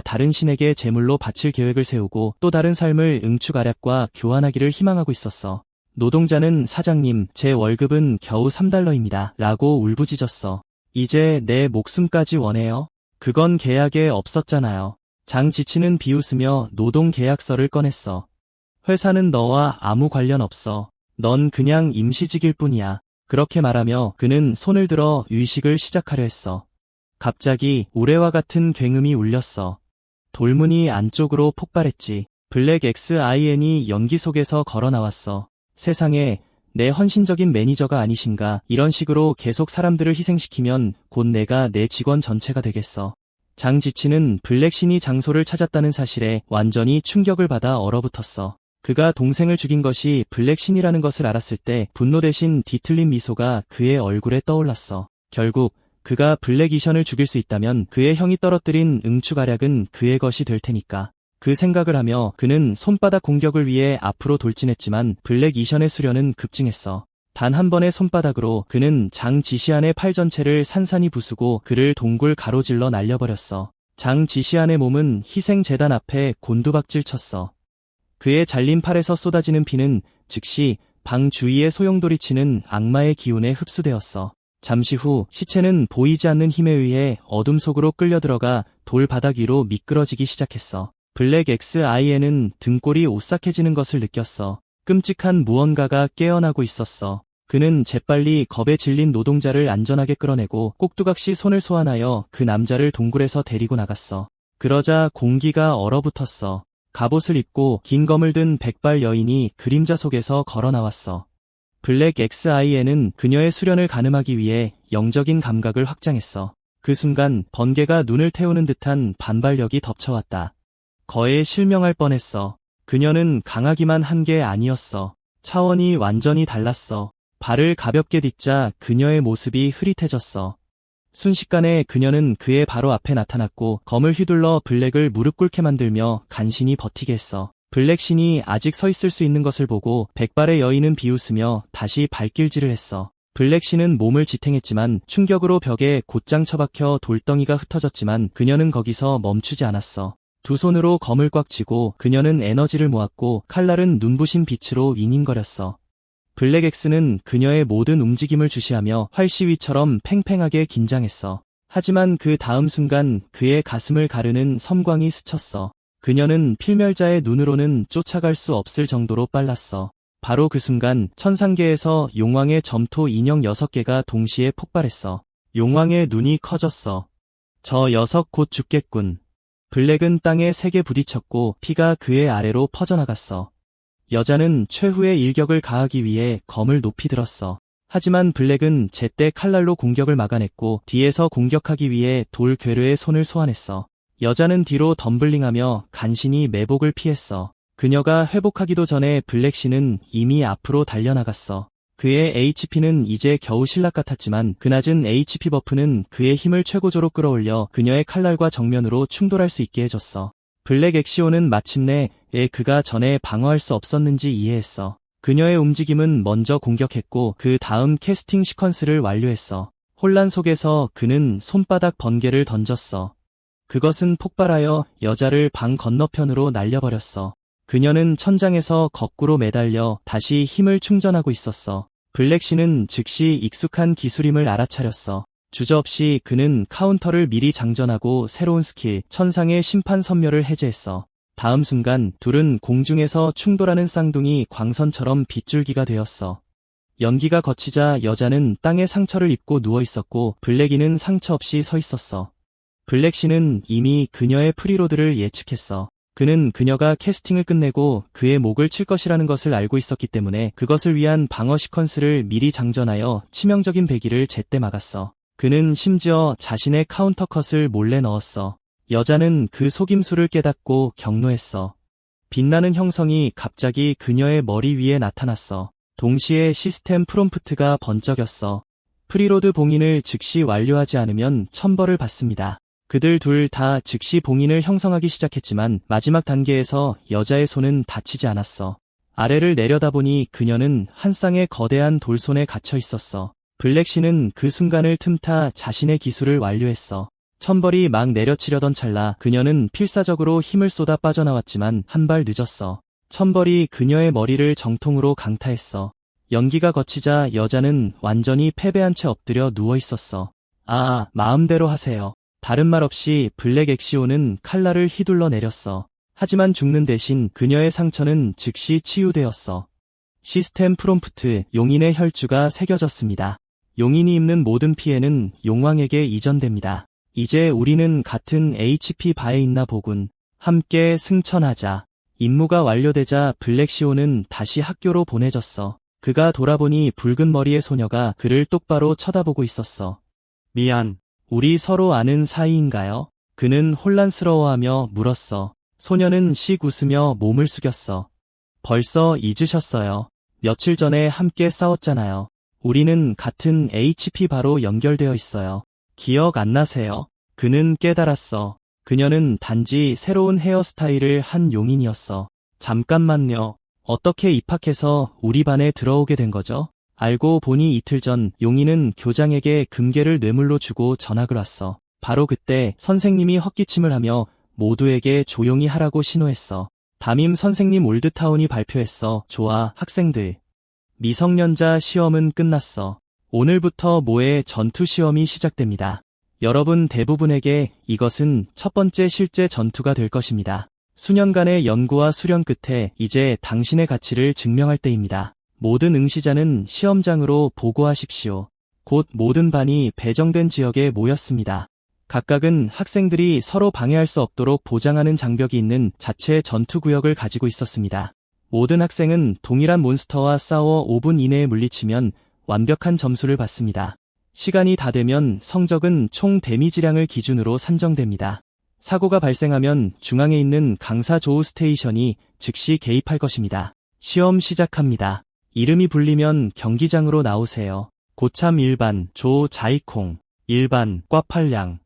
다른 신에게 제물로 바칠 계획을 세우고 또 다른 삶을 응축아략과 교환하기를 희망하고 있었어. 노동자는 사장님, 제 월급은 겨우 3달러입니다. 라고 울부짖었어. 이제 내 목숨까지 원해요? 그건 계약에 없었잖아요. 장 지치는 비웃으며 노동계약서를 꺼냈어. 회사는 너와 아무 관련 없어. 넌 그냥 임시직일 뿐이야. 그렇게 말하며 그는 손을 들어 의식을 시작하려 했어. 갑자기 우레와 같은 굉음이 울렸어. 돌문이 안쪽으로 폭발했지. 블랙 XIN이 연기 속에서 걸어 나왔어. 세상에, 내 헌신적인 매니저가 아니신가. 이런 식으로 계속 사람들을 희생시키면 곧 내가 내 직원 전체가 되겠어. 장 지치는 블랙신이 장소를 찾았다는 사실에 완전히 충격을 받아 얼어붙었어. 그가 동생을 죽인 것이 블랙신이라는 것을 알았을 때 분노 대신 뒤틀린 미소가 그의 얼굴에 떠올랐어. 결국 그가 블랙이션을 죽일 수 있다면 그의 형이 떨어뜨린 응축아략은 그의 것이 될 테니까. 그 생각을 하며 그는 손바닥 공격을 위해 앞으로 돌진했지만 블랙이션의 수련은 급증했어. 단 한 번의 손바닥으로 그는 장 지시안의 팔 전체를 산산이 부수고 그를 동굴 가로질러 날려버렸어. 장 지시안의 몸은 희생재단 앞에 곤두박질 쳤어. 그의 잘린 팔에서 쏟아지는 피는 즉시 방 주위에 소용돌이치는 악마의 기운에 흡수되었어. 잠시 후 시체는 보이지 않는 힘에 의해 어둠 속으로 끌려들어가 돌 바닥 위로 미끄러지기 시작했어. 블랙 XIN은 등골이 오싹해지는 것을 느꼈어. 끔찍한 무언가가 깨어나고 있었어. 그는 재빨리 겁에 질린 노동자를 안전하게 끌어내고 꼭두각시 손을 소환하여 그 남자를 동굴에서 데리고 나갔어. 그러자 공기가 얼어붙었어. 갑옷을 입고 긴 검을 든 백발 여인이 그림자 속에서 걸어 나왔어. 블랙 XIN은 그녀의 수련을 가늠하기 위해 영적인 감각을 확장했어. 그 순간 번개가 눈을 태우는 듯한 반발력이 덮쳐왔다. 거에 실명할 뻔했어. 그녀는 강하기만 한 게 아니었어. 차원이 완전히 달랐어. 발을 가볍게 딛자 그녀의 모습이 흐릿해졌어. 순식간에 그녀는 그의 바로 앞에 나타났고 검을 휘둘러 블랙을 무릎 꿇게 만들며 간신히 버티게 했어. 블랙신이 아직 서 있을 수 있는 것을 보고 백발의 여인은 비웃으며 다시 발길질을 했어. 블랙신은 몸을 지탱했지만 충격으로 벽에 곧장 처박혀 돌덩이가 흩어졌지만 그녀는 거기서 멈추지 않았어. 두 손으로 검을 꽉 쥐고 그녀는 에너지를 모았고 칼날은 눈부신 빛으로 윙윙거렸어. 블랙엑스는 그녀의 모든 움직임을 주시하며 활시위처럼 팽팽하게 긴장했어. 하지만 그 다음 순간 그의 가슴을 가르는 섬광이 스쳤어. 그녀는 필멸자의 눈으로는 쫓아갈 수 없을 정도로 빨랐어. 바로 그 순간 천상계에서 용왕의 점토 인형 6개가 동시에 폭발했어. 용왕의 눈이 커졌어. 저 녀석 곧 죽겠군. 블랙은 땅에 세게 부딪혔고 피가 그의 아래로 퍼져나갔어. 여자는 최후의 일격을 가하기 위해 검을 높이 들었어. 하지만 블랙은 제때 칼날로 공격을 막아냈고 뒤에서 공격하기 위해 돌 괴뢰의 손을 소환했어. 여자는 뒤로 덤블링하며 간신히 매복을 피했어. 그녀가 회복하기도 전에 블랙씨는 이미 앞으로 달려나갔어. 그의 HP는 이제 겨우 신락 같았지만 그 낮은 HP 버프는 그의 힘을 최고조로 끌어올려 그녀의 칼날과 정면으로 충돌할 수 있게 해줬어. 블랙 엑시오는 마침내 그가 전에 방어할 수 없었는지 이해했어. 그녀의 움직임은 먼저 공격했고 그 다음 캐스팅 시퀀스를 완료했어. 혼란 속에서 그는 손바닥 번개를 던졌어. 그것은 폭발하여 여자를 방 건너편으로 날려버렸어. 그녀는 천장에서 거꾸로 매달려 다시 힘을 충전하고 있었어. 블랙씨는 즉시 익숙한 기술임을 알아차렸어. 주저없이 그는 카운터를 미리 장전하고 새로운 스킬, 천상의 심판 선멸을 해제했어. 다음 순간 둘은 공중에서 충돌하는 쌍둥이 광선처럼 빗줄기가 되었어. 연기가 거치자 여자는 땅에 상처를 입고 누워있었고 블랙이는 상처 없이 서 있었어. 블랙씨는 이미 그녀의 프리로드를 예측했어. 그는 그녀가 캐스팅을 끝내고 그의 목을 칠 것이라는 것을 알고 있었기 때문에 그것을 위한 방어 시퀀스를 미리 장전하여 치명적인 배기를 제때 막았어. 그는 심지어 자신의 카운터컷을 몰래 넣었어. 여자는 그 속임수를 깨닫고 경노했어. 빛나는 형성이 갑자기 그녀의 머리 위에 나타났어. 동시에 시스템 프롬프트가 번쩍였어. 프리로드 봉인을 즉시 완료하지 않으면 천벌을 받습니다. 그들 둘 다 즉시 봉인을 형성하기 시작했지만 마지막 단계에서 여자의 손은 다치지 않았어. 아래를 내려다보니 그녀는 한 쌍의 거대한 돌손에 갇혀 있었어. 블랙씨는 그 순간을 틈타 자신의 기술을 완료했어. 천벌이 막 내려치려던 찰나 그녀는 필사적으로 힘을 쏟아 빠져나왔지만 한 발 늦었어. 천벌이 그녀의 머리를 정통으로 강타했어. 연기가 거치자 여자는 완전히 패배한 채 엎드려 누워 있었어. 마음대로 하세요. 다른 말 없이 블랙 엑시오는 칼날을 휘둘러 내렸어. 하지만 죽는 대신 그녀의 상처는 즉시 치유되었어. 시스템 프롬프트, 용인의 혈주가 새겨졌습니다. 용인이 입는 모든 피해는 용왕에게 이전됩니다. 이제 우리는 같은 HP 바에 있나 보군. 함께 승천하자. 임무가 완료되자 블랙시오는 다시 학교로 보내졌어. 그가 돌아보니 붉은 머리의 소녀가 그를 똑바로 쳐다보고 있었어. 미안. 우리 서로 아는 사이인가요? 그는 혼란스러워하며 물었어. 소녀는 씩 웃으며 몸을 숙였어. 벌써 잊으셨어요. 며칠 전에 함께 싸웠잖아요. 우리는 같은 HP 바로 연결되어 있어요. 기억 안 나세요? 그는 깨달았어. 그녀는 단지 새로운 헤어스타일을 한 용인이었어. 잠깐만요. 어떻게 입학해서 우리 반에 들어오게 된 거죠? 알고 보니 이틀 전 용인은 교장에게 금괴를 뇌물로 주고 전학을 왔어. 바로 그때 선생님이 헛기침을 하며 모두에게 조용히 하라고 신호했어. 담임 선생님 올드타운이 발표했어. 좋아, 학생들. 미성년자 시험은 끝났어. 오늘부터 모의 전투 시험이 시작됩니다. 여러분 대부분에게 이것은 첫 번째 실제 전투가 될 것입니다. 수년간의 연구와 수련 끝에 이제 당신의 가치를 증명할 때입니다. 모든 응시자는 시험장으로 보고하십시오. 곧 모든 반이 배정된 지역에 모였습니다. 각각은 학생들이 서로 방해할 수 없도록 보장하는 장벽이 있는 자체 전투구역을 가지고 있었습니다. 모든 학생은 동일한 몬스터와 싸워 5분 이내에 물리치면 완벽한 점수를 받습니다. 시간이 다 되면 성적은 총 데미지량을 기준으로 산정됩니다. 사고가 발생하면 중앙에 있는 강사 조우 스테이션이 즉시 개입할 것입니다. 시험 시작합니다. 이름이 불리면 경기장으로 나오세요. 고참 1반 조 자이콩, 1반 꽈팔량,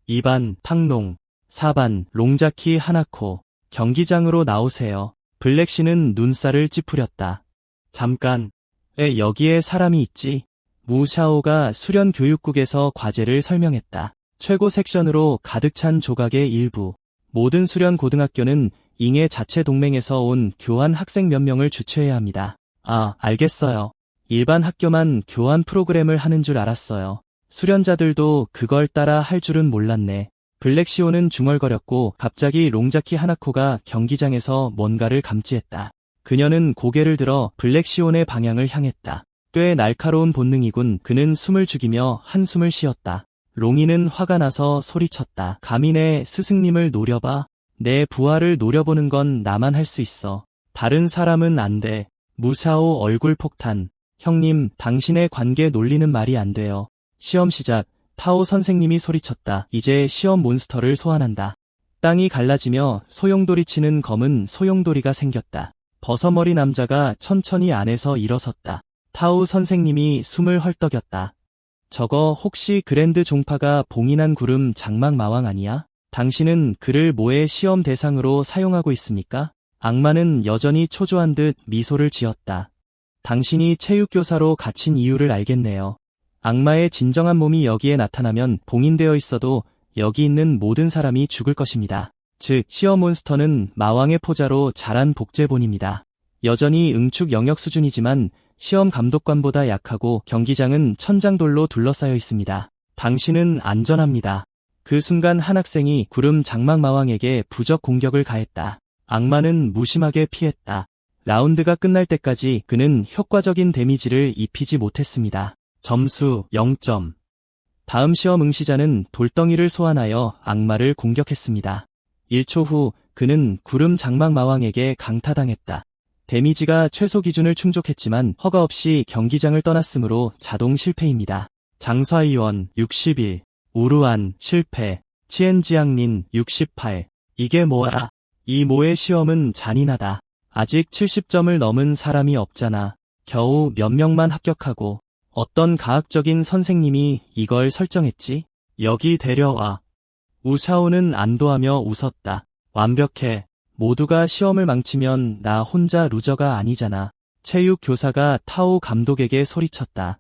2반 탕농, 4반 롱자키 하나코. 경기장으로 나오세요. 블랙씨는 눈살을 찌푸렸다. 잠깐. 여기에 사람이 있지? 무샤오가 수련 교육국에서 과제를 설명했다. 최고 섹션으로 가득 찬 조각의 일부. 모든 수련 고등학교는 잉해 자체 동맹에서 온 교환 학생 몇 명을 주최해야 합니다. 알겠어요. 일반 학교만 교환 프로그램을 하는 줄 알았어요. 수련자들도 그걸 따라 할 줄은 몰랐네. 블랙시오는 중얼거렸고 갑자기 롱자키 하나코가 경기장에서 뭔가를 감지했다. 그녀는 고개를 들어 블랙시온의 방향을 향했다. 꽤 날카로운 본능이군. 그는 숨을 죽이며 한숨을 쉬었다. 롱이는 화가 나서 소리쳤다. 감히 내 스승님을 노려봐. 내 부하를 노려보는 건 나만 할 수 있어. 다른 사람은 안 돼. 무사오 얼굴 폭탄. 형님, 당신의 관계 논리는 말이 안 돼요. 시험 시작. 타오 선생님이 소리쳤다. 이제 시험 몬스터를 소환한다. 땅이 갈라지며 소용돌이 치는 검은 소용돌이가 생겼다. 버서머리 남자가 천천히 안에서 일어섰다. 타오 선생님이 숨을 헐떡였다. 저거 혹시 그랜드 종파가 봉인한 구름 장막 마왕 아니야? 당신은 그를 뭐의 시험 대상으로 사용하고 있습니까? 악마는 여전히 초조한 듯 미소를 지었다. 당신이 체육교사로 갇힌 이유를 알겠네요. 악마의 진정한 몸이 여기에 나타나면 봉인되어 있어도 여기 있는 모든 사람이 죽을 것입니다. 즉, 시험 몬스터는 마왕의 포자로 자란 복제본입니다. 여전히 응축 영역 수준이지만 시험 감독관보다 약하고 경기장은 천장돌로 둘러싸여 있습니다. 당신은 안전합니다. 그 순간 한 학생이 구름 장막 마왕에게 부적 공격을 가했다. 악마는 무심하게 피했다. 라운드가 끝날 때까지 그는 효과적인 데미지를 입히지 못했습니다. 점수 0점. 다음 시험 응시자는 돌덩이를 소환하여 악마를 공격했습니다. 1초 후 그는 구름 장막 마왕에게 강타당했다. 데미지가 최소 기준을 충족했지만 허가 없이 경기장을 떠났으므로 자동 실패입니다. 장사이원 61, 우루안 실패, 치엔지앙린 68. 이게 뭐야? 이 모의 시험은 잔인하다. 아직 70점을 넘은 사람이 없잖아. 겨우 몇 명만 합격하고 어떤 가학적인 선생님이 이걸 설정했지? 여기 데려와. 우샤오는 안도하며 웃었다. 완벽해. 모두가 시험을 망치면 나 혼자 루저가 아니잖아. 체육 교사가 타오 감독에게 소리쳤다.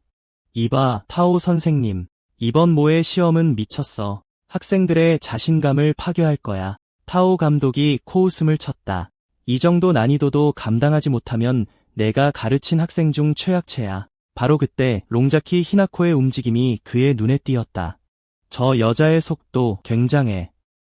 이봐, 타오 선생님. 이번 모의 시험은 미쳤어. 학생들의 자신감을 파괴할 거야. 타오 감독이 코웃음을 쳤다. 이 정도 난이도도 감당하지 못하면 내가 가르친 학생 중 최악체야. 바로 그때 롱자키 히나코의 움직임이 그의 눈에 띄었다. 저 여자의 속도 굉장해.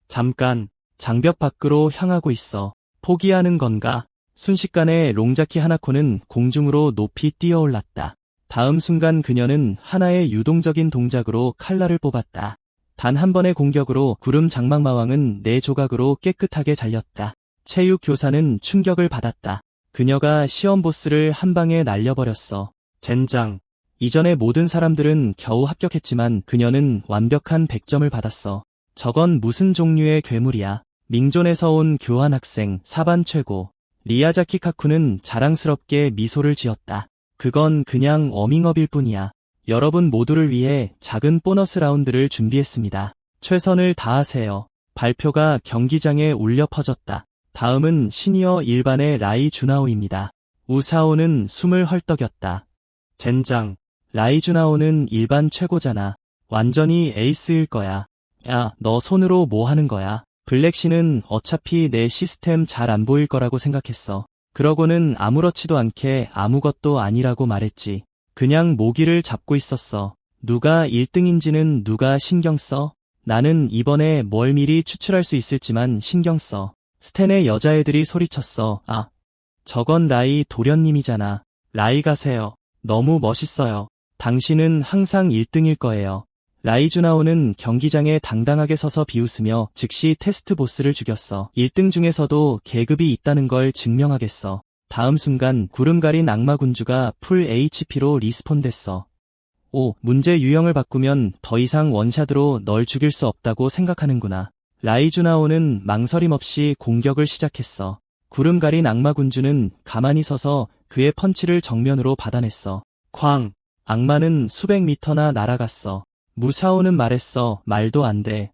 잠깐, 장벽 밖으로 향하고 있어. 포기하는 건가? 순식간에 롱자키 하나코는 공중으로 높이 뛰어올랐다. 다음 순간 그녀는 하나의 유동적인 동작으로 칼날을 뽑았다. 단 한 번의 공격으로 구름 장막마왕은 4조각으로 깨끗하게 잘렸다. 체육 교사는 충격을 받았다. 그녀가 시험 보스를 한 방에 날려버렸어. 젠장. 이전의 모든 사람들은 겨우 합격했지만 그녀는 완벽한 100점을 받았어. 저건 무슨 종류의 괴물이야. 밍존에서 온 교환학생 4반 최고. 리야자키 카쿠는 자랑스럽게 미소를 지었다. 그건 그냥 워밍업일 뿐이야. 여러분 모두를 위해 작은 보너스 라운드를 준비했습니다. 최선을 다하세요. 발표가 경기장에 울려 퍼졌다. 다음은 시니어 1반의 라이 주나오입니다. 우사오는 숨을 헐떡였다. 젠장. 라이 주나오는 1반 최고잖아. 완전히 에이스일 거야. 야, 너 손으로 뭐 하는 거야? 블랙씨는 어차피 내 시스템 잘 안 보일 거라고 생각했어. 그러고는 아무렇지도 않게 아무것도 아니라고 말했지. 그냥 모기를 잡고 있었어. 누가 1등인지는 누가 신경 써? 나는 이번에 뭘 미리 추출할 수 있을지만 신경 써. 스탠의 여자애들이 소리쳤어. 아, 저건 라이 도련님이잖아. 라이 가세요. 너무 멋있어요. 당신은 항상 1등일 거예요. 라이 주나오는 경기장에 당당하게 서서 비웃으며 즉시 테스트 보스를 죽였어. 1등 중에서도 계급이 있다는 걸 증명하겠어. 다음 순간 구름 가린 악마 군주가 풀 HP로 리스폰됐어. 오, 문제 유형을 바꾸면 더 이상 원샷으로 널 죽일 수 없다고 생각하는구나. 라이 주나오는 망설임 없이 공격을 시작했어. 구름 가린 악마 군주는 가만히 서서 그의 펀치를 정면으로 받아냈어. 쾅! 악마는 수백 미터나 날아갔어. 무샤오는 말했어. 말도 안 돼.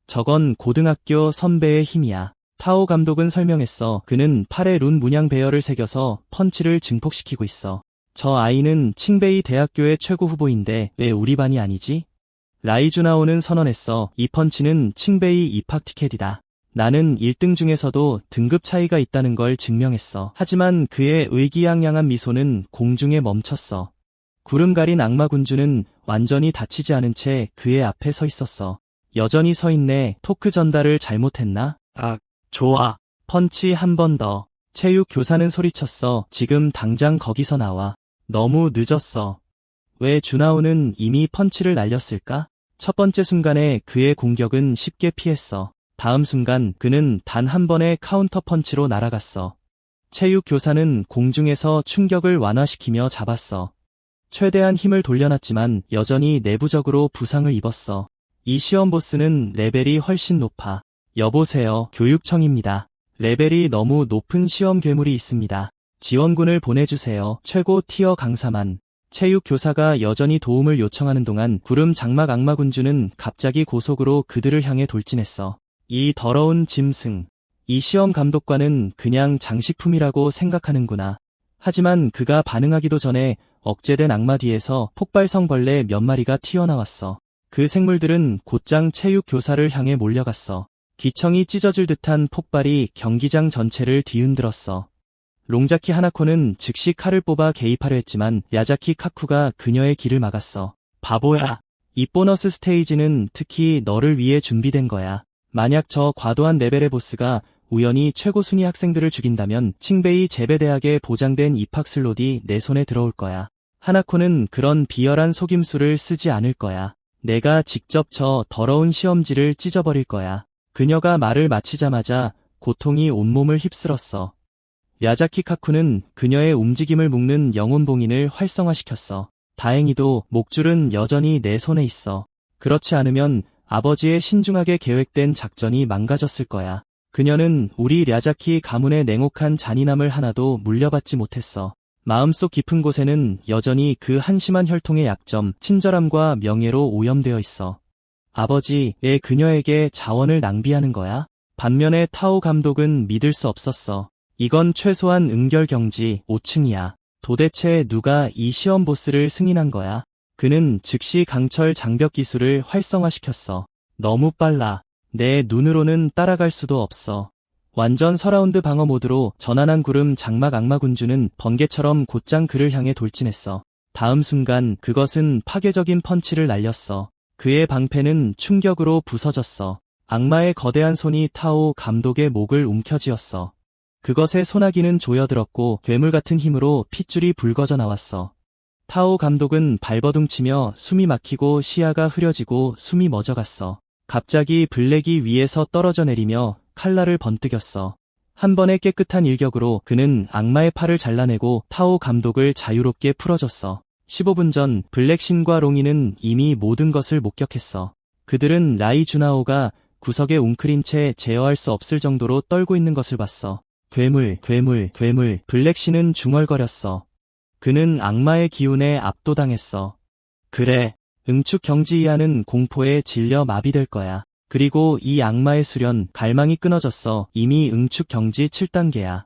저건 고등학교 선배의 힘이야. 타오 감독은 설명했어. 그는 팔에 룬 문양 배열을 새겨서 펀치를 증폭시키고 있어. 저 아이는 칭베이 대학교의 최고 후보인데 왜 우리 반이 아니지? 라이주나오는 선언했어. 이 펀치는 칭베이 입학 티켓이다. 나는 1등 중에서도 등급 차이가 있다는 걸 증명했어. 하지만 그의 의기양양한 미소는 공중에 멈췄어. 구름 가린 악마군주는 완전히 다치지 않은 채 그의 앞에 서 있었어. 여전히 서 있네. 토크 전달을 잘못했나? 좋아. 펀치 한 번 더. 체육 교사는 소리쳤어. 지금 당장 거기서 나와. 너무 늦었어. 왜 주나오는 이미 펀치를 날렸을까? 첫 번째 순간에 그의 공격은 쉽게 피했어. 다음 순간 그는 단 한 번의 카운터 펀치로 날아갔어. 체육 교사는 공중에서 충격을 완화시키며 잡았어. 최대한 힘을 돌려놨지만 여전히 내부적으로 부상을 입었어. 이 시험 보스는 레벨이 훨씬 높아. 여보세요, 교육청입니다. 레벨이 너무 높은 시험 괴물이 있습니다. 지원군을 보내주세요. 최고 티어 강사만. 체육 교사가 여전히 도움을 요청하는 동안 구름 장막 악마군주는 갑자기 고속으로 그들을 향해 돌진했어. 이 더러운 짐승. 이 시험 감독관은 그냥 장식품이라고 생각하는구나. 하지만 그가 반응하기도 전에 억제된 악마 뒤에서 폭발성 벌레 몇 마리가 튀어나왔어. 그 생물들은 곧장 체육 교사를 향해 몰려갔어. 기청이 찢어질 듯한 폭발이 경기장 전체를 뒤흔들었어. 롱자키 하나코는 즉시 칼을 뽑아 개입하려 했지만 야자키 카쿠가 그녀의 길을 막았어. 바보야. 이 보너스 스테이지는 특히 너를 위해 준비된 거야. 만약 저 과도한 레벨의 보스가 우연히 최고 순위 학생들을 죽인다면 칭베이 제베대학에 보장된 입학 슬롯이 내 손에 들어올 거야. 하나코는 그런 비열한 속임수를 쓰지 않을 거야. 내가 직접 저 더러운 시험지를 찢어버릴 거야. 그녀가 말을 마치자마자 고통이 온몸을 휩쓸었어. 야자키 카쿠는 그녀의 움직임을 묶는 영혼 봉인을 활성화시켰어. 다행히도 목줄은 여전히 내 손에 있어. 그렇지 않으면 아버지의 신중하게 계획된 작전이 망가졌을 거야. 그녀는 우리 야자키 가문의 냉혹한 잔인함을 하나도 물려받지 못했어. 마음속 깊은 곳에는 여전히 그 한심한 혈통의 약점, 친절함과 명예로 오염되어 있어. 아버지, 왜 그녀에게 자원을 낭비하는 거야? 반면에 타오 감독은 믿을 수 없었어. 이건 최소한 응결경지 5층이야. 도대체 누가 이 시험 보스를 승인한 거야? 그는 즉시 강철 장벽 기술을 활성화시켰어. 너무 빨라. 내 눈으로는 따라갈 수도 없어. 완전 서라운드 방어 모드로 전환한 구름 장막 악마군주는 번개처럼 곧장 그를 향해 돌진했어. 다음 순간 그것은 파괴적인 펀치를 날렸어. 그의 방패는 충격으로 부서졌어. 악마의 거대한 손이 타오 감독의 목을 움켜쥐었어. 그것의 소나기는 조여들었고 괴물 같은 힘으로 핏줄이 붉어져 나왔어. 타오 감독은 발버둥치며 숨이 막히고 시야가 흐려지고 숨이 멎어갔어. 갑자기 블랙이 위에서 떨어져 내리며 칼날을 번뜩였어. 한 번의 깨끗한 일격으로 그는 악마의 팔을 잘라내고 타오 감독을 자유롭게 풀어줬어. 15분 전 블랙신과 롱이는 이미 모든 것을 목격했어. 그들은 라이 주나오가 구석에 웅크린 채 제어할 수 없을 정도로 떨고 있는 것을 봤어. 괴물. 블랙신은 중얼거렸어. 그는 악마의 기운에 압도당했어. 그래. 응축 경지 이하는 공포에 질려 마비될 거야. 그리고 이 악마의 수련, 갈망이 끊어졌어. 이미 응축 경지 7단계야.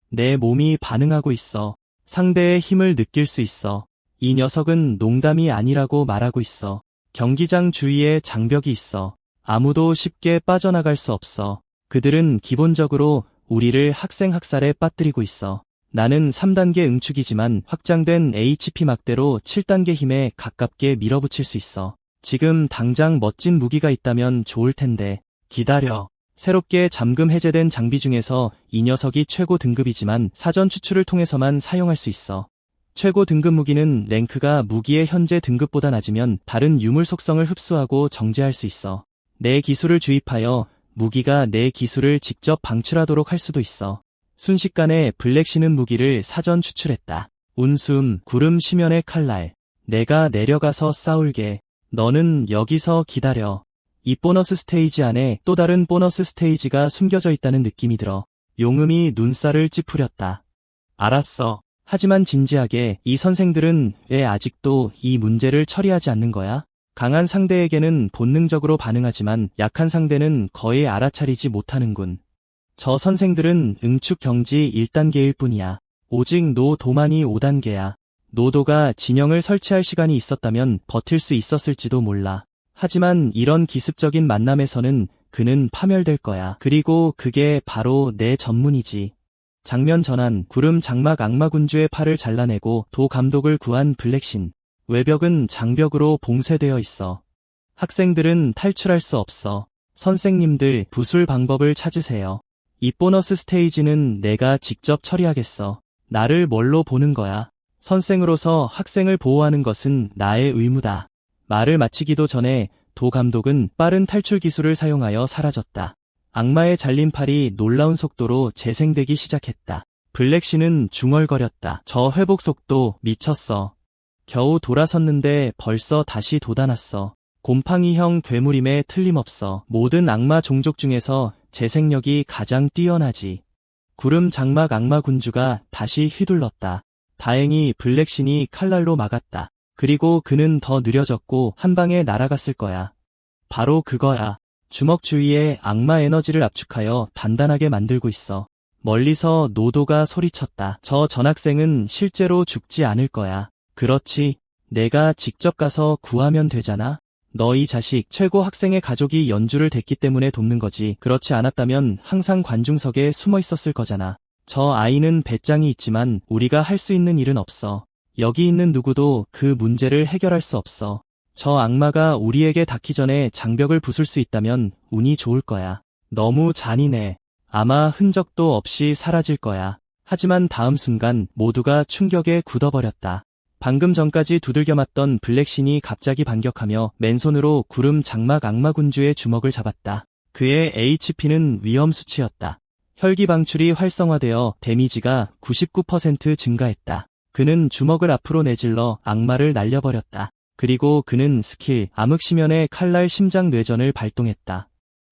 내 몸이 반응하고 있어. 상대의 힘을 느낄 수 있어. 이 녀석은 농담이 아니라고 말하고 있어. 경기장 주위에 장벽이 있어. 아무도 쉽게 빠져나갈 수 없어. 그들은 기본적으로 우리를 학생학살에 빠뜨리고 있어. 나는 3단계 응축이지만 확장된 HP 막대로 7단계 힘에 가깝게 밀어붙일 수 있어. 지금 당장 멋진 무기가 있다면 좋을 텐데. 기다려. 새롭게 잠금 해제된 장비 중에서 이 녀석이 최고 등급이지만 사전 추출을 통해서만 사용할 수 있어. 최고 등급 무기는 랭크가 무기의 현재 등급보다 낮으면 다른 유물 속성을 흡수하고 정제할 수 있어. 내 기술을 주입하여 무기가 내 기술을 직접 방출하도록 할 수도 있어. 순식간에 블랙신은 무기를 사전 추출했다. 운숨, 구름 심연의 칼날. 내가 내려가서 싸울게. 너는 여기서 기다려. 이 보너스 스테이지 안에 또 다른 보너스 스테이지가 숨겨져 있다는 느낌이 들어. 용음이 눈살을 찌푸렸다. 알았어. 하지만 진지하게, 이 선생들은 왜 아직도 이 문제를 처리하지 않는 거야? 강한 상대에게는 본능적으로 반응하지만 약한 상대는 거의 알아차리지 못하는군. 저 선생들은 응축 경지 1단계일 뿐이야. 오직 노도만이 5단계야. 노도가 진영을 설치할 시간이 있었다면 버틸 수 있었을지도 몰라. 하지만 이런 기습적인 만남에서는 그는 파멸될 거야. 그리고 그게 바로 내 전문이지. 장면 전환, 구름 장막 악마군주의 팔을 잘라내고 도 감독을 구한 블랙신. 외벽은 장벽으로 봉쇄되어 있어. 학생들은 탈출할 수 없어. 선생님들, 부술 방법을 찾으세요. 이 보너스 스테이지는 내가 직접 처리하겠어. 나를 뭘로 보는 거야? 선생으로서 학생을 보호하는 것은 나의 의무다. 말을 마치기도 전에 도 감독은 빠른 탈출 기술을 사용하여 사라졌다. 악마의 잘린 팔이 놀라운 속도로 재생되기 시작했다. 블랙신은 중얼거렸다. 저 회복 속도 미쳤어. 겨우 돌아섰는데 벌써 다시 돋아났어. 곰팡이형 괴물임에 틀림없어. 모든 악마 종족 중에서 재생력이 가장 뛰어나지. 구름 장막 악마 군주가 다시 휘둘렀다. 다행히 블랙신이 칼날로 막았다. 그리고 그는 더 느려졌고 한 방에 날아갔을 거야. 바로 그거야. 주먹 주위에 악마 에너지를 압축하여 단단하게 만들고 있어. 멀리서 노도가 소리쳤다. 저 전학생은 실제로 죽지 않을 거야. 그렇지. 내가 직접 가서 구하면 되잖아. 너 이 자식, 최고 학생의 가족이 연주를 댔기 때문에 돕는 거지. 그렇지 않았다면 항상 관중석에 숨어 있었을 거잖아. 저 아이는 배짱이 있지만 우리가 할 수 있는 일은 없어. 여기 있는 누구도 그 문제를 해결할 수 없어. 저 악마가 우리에게 닿기 전에 장벽을 부술 수 있다면 운이 좋을 거야. 너무 잔인해. 아마 흔적도 없이 사라질 거야. 하지만 다음 순간 모두가 충격에 굳어버렸다. 방금 전까지 두들겨 맞던 블랙신이 갑자기 반격하며 맨손으로 구름 장막 악마 군주의 주먹을 잡았다. 그의 HP는 위험 수치였다. 혈기 방출이 활성화되어 데미지가 99% 증가했다. 그는 주먹을 앞으로 내질러 악마를 날려버렸다. 그리고 그는 스킬 암흑시면의 칼날 심장 뇌전을 발동했다.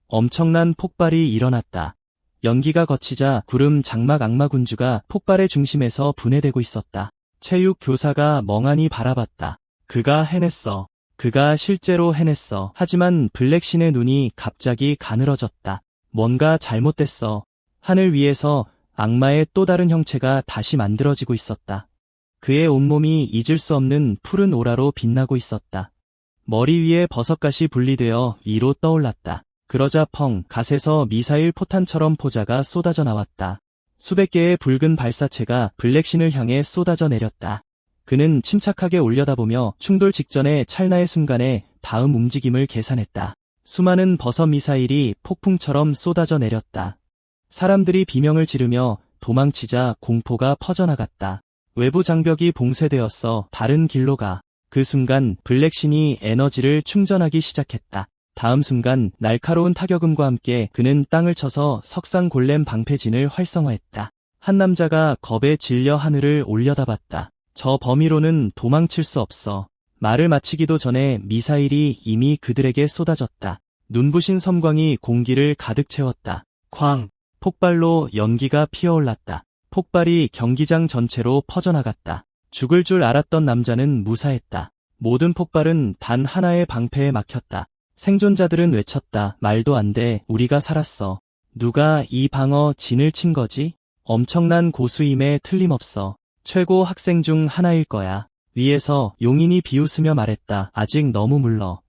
엄청난 폭발이 일어났다. 연기가 거치자 구름 장막 악마 군주가 폭발의 중심에서 분해되고 있었다. 체육 교사가 멍하니 바라봤다. 그가 해냈어. 그가 실제로 해냈어. 하지만 블랙신의 눈이 갑자기 가늘어졌다. 뭔가 잘못됐어. 하늘 위에서 악마의 또 다른 형체가 다시 만들어지고 있었다. 그의 온몸이 잊을 수 없는 푸른 오라로 빛나고 있었다. 머리 위에 버섯갓이 분리되어 위로 떠올랐다. 그러자 펑, 갓에서 미사일 포탄처럼 포자가 쏟아져 나왔다. 수백 개의 붉은 발사체가 블랙신을 향해 쏟아져 내렸다. 그는 침착하게 올려다보며 충돌 직전의 찰나의 순간에 다음 움직임을 계산했다. 수많은 버섯 미사일이 폭풍처럼 쏟아져 내렸다. 사람들이 비명을 지르며 도망치자 공포가 퍼져나갔다. 외부 장벽이 봉쇄되었어. 다른 길로 가. 그 순간 블랙신이 에너지를 충전하기 시작했다. 다음 순간 날카로운 타격음과 함께 그는 땅을 쳐서 석상 골렘 방패진을 활성화했다. 한 남자가 겁에 질려 하늘을 올려다봤다. 저 범위로는 도망칠 수 없어. 말을 마치기도 전에 미사일이 이미 그들에게 쏟아졌다. 눈부신 섬광이 공기를 가득 채웠다. 쾅! 폭발로 연기가 피어올랐다. 폭발이 경기장 전체로 퍼져나갔다. 죽을 줄 알았던 남자는 무사했다. 모든 폭발은 단 하나의 방패에 막혔다. 생존자들은 외쳤다. 말도 안 돼. 우리가 살았어. 누가 이 방어 진을 친 거지? 엄청난 고수임에 틀림없어. 최고 학생 중 하나일 거야. 위에서 용인이 비웃으며 말했다. 아직 너무 물러.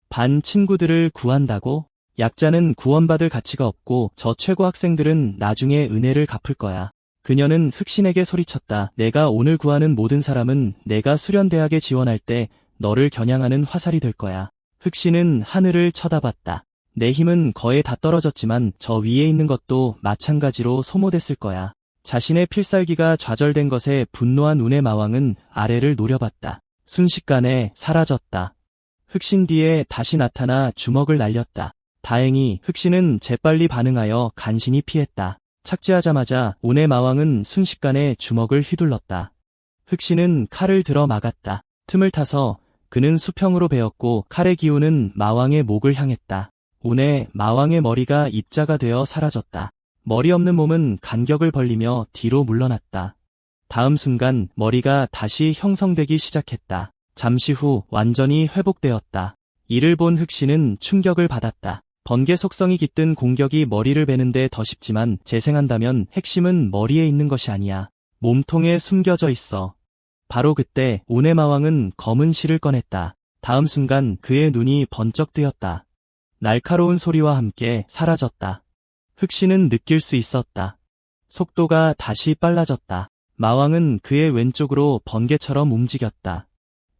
반 친구들을 구한다고? 약자는 구원받을 가치가 없고 저 최고 학생들은 나중에 은혜를 갚을 거야. 그녀는 흑신에게 소리쳤다. 내가 오늘 구하는 모든 사람은 내가 수련대학에 지원할 때 너를 겨냥하는 화살이 될 거야. 흑신은 하늘을 쳐다봤다. 내 힘은 거의 다 떨어졌지만 저 위에 있는 것도 마찬가지로 소모됐을 거야. 자신의 필살기가 좌절된 것에 분노한 운의 마왕은 아래를 노려봤다. 순식간에 사라졌다. 흑신 뒤에 다시 나타나 주먹을 날렸다. 다행히 흑신은 재빨리 반응하여 간신히 피했다. 착지하자마자 운의 마왕은 순식간에 주먹을 휘둘렀다. 흑신은 칼을 들어 막았다. 틈을 타서 그는 수평으로 베었고 칼의 기운은 마왕의 목을 향했다. 운의 마왕의 머리가 입자가 되어 사라졌다. 머리 없는 몸은 간격을 벌리며 뒤로 물러났다. 다음 순간 머리가 다시 형성되기 시작했다. 잠시 후 완전히 회복되었다. 이를 본 흑신은 충격을 받았다. 번개 속성이 깃든 공격이 머리를 베는데 더 쉽지만 재생한다면 핵심은 머리에 있는 것이 아니야. 몸통에 숨겨져 있어. 바로 그때 운의 마왕은 검은 실을 꺼냈다. 다음 순간 그의 눈이 번쩍 뜨였다. 날카로운 소리와 함께 사라졌다. 흑신은 느낄 수 있었다. 속도가 다시 빨라졌다. 마왕은 그의 왼쪽으로 번개처럼 움직였다.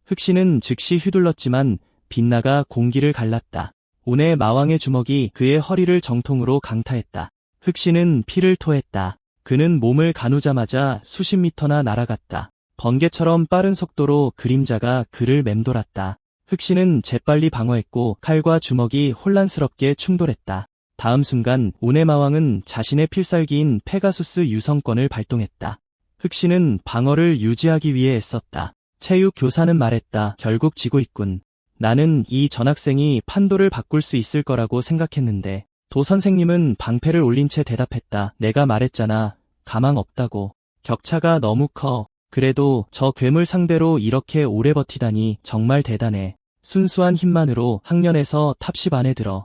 흑신은 즉시 휘둘렀지만 빗나가 공기를 갈랐다. 운의 마왕의 주먹이 그의 허리를 정통으로 강타했다. 흑신은 피를 토했다. 그는 몸을 가누자마자 수십 미터나 날아갔다. 번개처럼 빠른 속도로 그림자가 그를 맴돌았다. 흑신은 재빨리 방어했고 칼과 주먹이 혼란스럽게 충돌했다. 다음 순간 운의 마왕은 자신의 필살기인 페가수스 유성권을 발동했다. 흑신은 방어를 유지하기 위해 애썼다. 체육 교사는 말했다. 결국 지고 있군. 나는 이 전학생이 판도를 바꿀 수 있을 거라고 생각했는데 도 선생님은 방패를 올린 채 대답했다. 내가 말했잖아. 가망 없다고. 격차가 너무 커. 그래도 저 괴물 상대로 이렇게 오래 버티다니 정말 대단해. 순수한 힘만으로 학년에서 탑 10 안에 들어.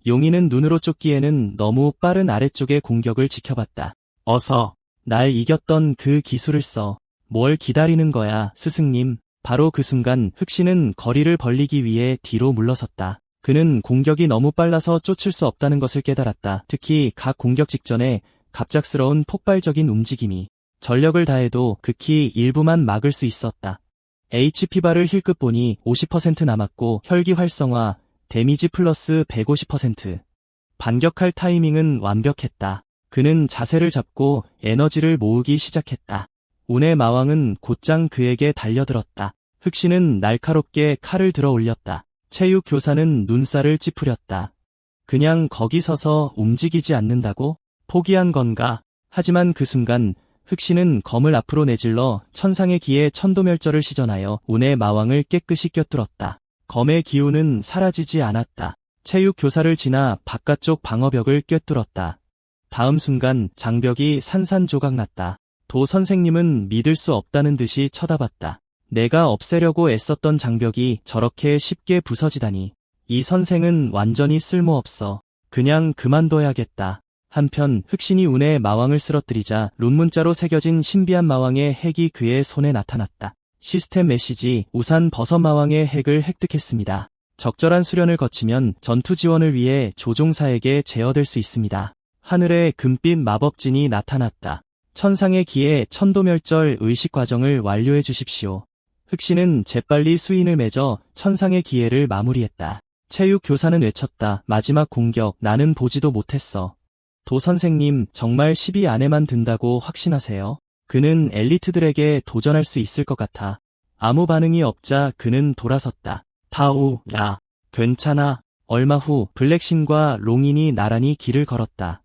용인은 눈으로 쫓기에는 너무 빠른 아래쪽의 공격을 지켜봤다. 어서 날 이겼던 그 기술을 써. 뭘 기다리는 거야, 스승님. 바로 그 순간 흑신은 거리를 벌리기 위해 뒤로 물러섰다. 그는 공격이 너무 빨라서 쫓을 수 없다는 것을 깨달았다. 특히 각 공격 직전에 갑작스러운 폭발적인 움직임이 전력을 다해도 극히 일부만 막을 수 있었다. HP바를 힐끗 보니 50% 남았고 혈기 활성화, 데미지 플러스 150%. 반격할 타이밍은 완벽했다. 그는 자세를 잡고 에너지를 모으기 시작했다. 운의 마왕은 곧장 그에게 달려들었다. 흑신은 날카롭게 칼을 들어 올렸다. 체육 교사는 눈살을 찌푸렸다. 그냥 거기 서서 움직이지 않는다고? 포기한 건가? 하지만 그 순간 흑신은 검을 앞으로 내질러 천상의 기에 천도멸절을 시전하여 운의 마왕을 깨끗이 꿰뚫었다. 검의 기운은 사라지지 않았다. 체육 교사를 지나 바깥쪽 방어벽을 꿰뚫었다. 다음 순간 장벽이 산산조각 났다. 도 선생님은 믿을 수 없다는 듯이 쳐다봤다. 내가 없애려고 애썼던 장벽이 저렇게 쉽게 부서지다니. 이 선생은 완전히 쓸모없어. 그냥 그만둬야겠다. 한편 흑신이 운의 마왕을 쓰러뜨리자 룬문자로 새겨진 신비한 마왕의 핵이 그의 손에 나타났다. 시스템 메시지: 우산 버섯 마왕의 핵을 획득했습니다. 적절한 수련을 거치면 전투 지원을 위해 조종사에게 제어될 수 있습니다. 하늘에 금빛 마법진이 나타났다. 천상의 기에 천도멸절 의식 과정을 완료해 주십시오. 흑신은 재빨리 수인을 맺어 천상의 기회를 마무리했다. 체육 교사는 외쳤다. 마지막 공격, 나는 보지도 못했어. 도 선생님, 정말 10위 안에만 든다고 확신하세요? 그는 엘리트들에게 도전할 수 있을 것 같아. 아무 반응이 없자 그는 돌아섰다. 타우, 야, 괜찮아. 얼마 후 블랙신과 롱인이 나란히 길을 걸었다.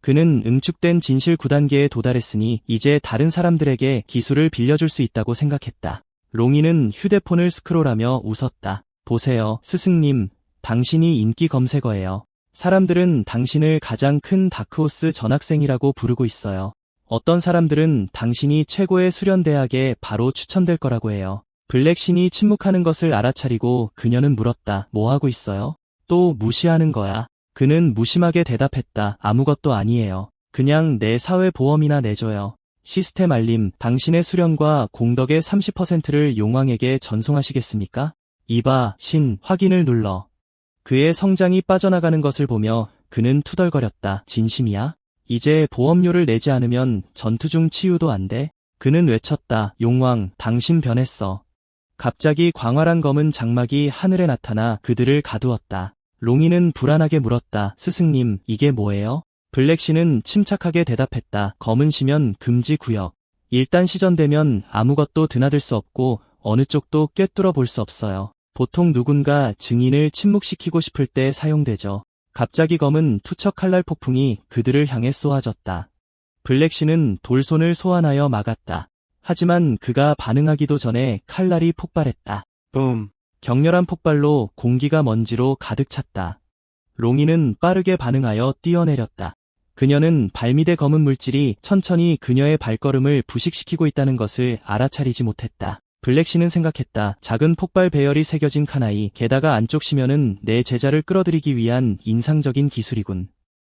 그는 응축된 진실 9단계에 도달했으니 이제 다른 사람들에게 기술을 빌려줄 수 있다고 생각했다. 롱이는 휴대폰을 스크롤하며 웃었다. 보세요, 스승님. 당신이 인기 검색어예요. 사람들은 당신을 가장 큰 다크호스 전학생이라고 부르고 있어요. 어떤 사람들은 당신이 최고의 수련대학에 바로 추천될 거라고 해요. 블랙신이 침묵하는 것을 알아차리고 그녀는 물었다. 뭐 하고 있어요? 또 무시하는 거야. 그는 무심하게 대답했다. 아무것도 아니에요. 그냥 내 사회보험이나 내줘요. 시스템 알림, 당신의 수련과 공덕의 30%를 용왕에게 전송하시겠습니까? 이봐, 신, 확인을 눌러. 그의 성장이 빠져나가는 것을 보며 그는 투덜거렸다. 진심이야? 이제 보험료를 내지 않으면 전투 중 치유도 안 돼? 그는 외쳤다. 용왕, 당신 변했어. 갑자기 광활한 검은 장막이 하늘에 나타나 그들을 가두었다. 롱이는 불안하게 물었다. 스승님, 이게 뭐예요? 블랙신은 침착하게 대답했다. 검은 시면 금지 구역. 일단 시전되면 아무것도 드나들 수 없고 어느 쪽도 꿰뚫어 볼 수 없어요. 보통 누군가 증인을 침묵시키고 싶을 때 사용되죠. 갑자기 검은 투척 칼날 폭풍이 그들을 향해 쏘아졌다. 블랙신은 돌손을 소환하여 막았다. 하지만 그가 반응하기도 전에 칼날이 폭발했다. 붐. 격렬한 폭발로 공기가 먼지로 가득 찼다. 롱이는 빠르게 반응하여 뛰어내렸다. 그녀는 발밑의 검은 물질이 천천히 그녀의 발걸음을 부식시키고 있다는 것을 알아차리지 못했다. 블랙신은 생각했다. 작은 폭발 배열이 새겨진 카나이, 게다가 안쪽 시면은 내 제자를 끌어들이기 위한 인상적인 기술이군.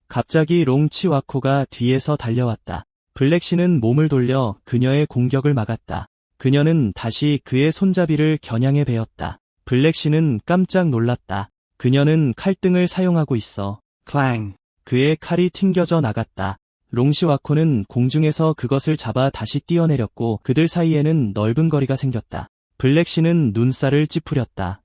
갑자기 롱 치와코가 뒤에서 달려왔다. 블랙신은 몸을 돌려 그녀의 공격을 막았다. 그녀는 다시 그의 손잡이를 겨냥해 베었다. 블랙신은 깜짝 놀랐다. 그녀는 칼등을 사용하고 있어. 클랑. 그의 칼이 튕겨져 나갔다. 롱시와코는 공중에서 그것을 잡아 다시 뛰어내렸고 그들 사이에는 넓은 거리가 생겼다. 블랙씨는 눈살을 찌푸렸다.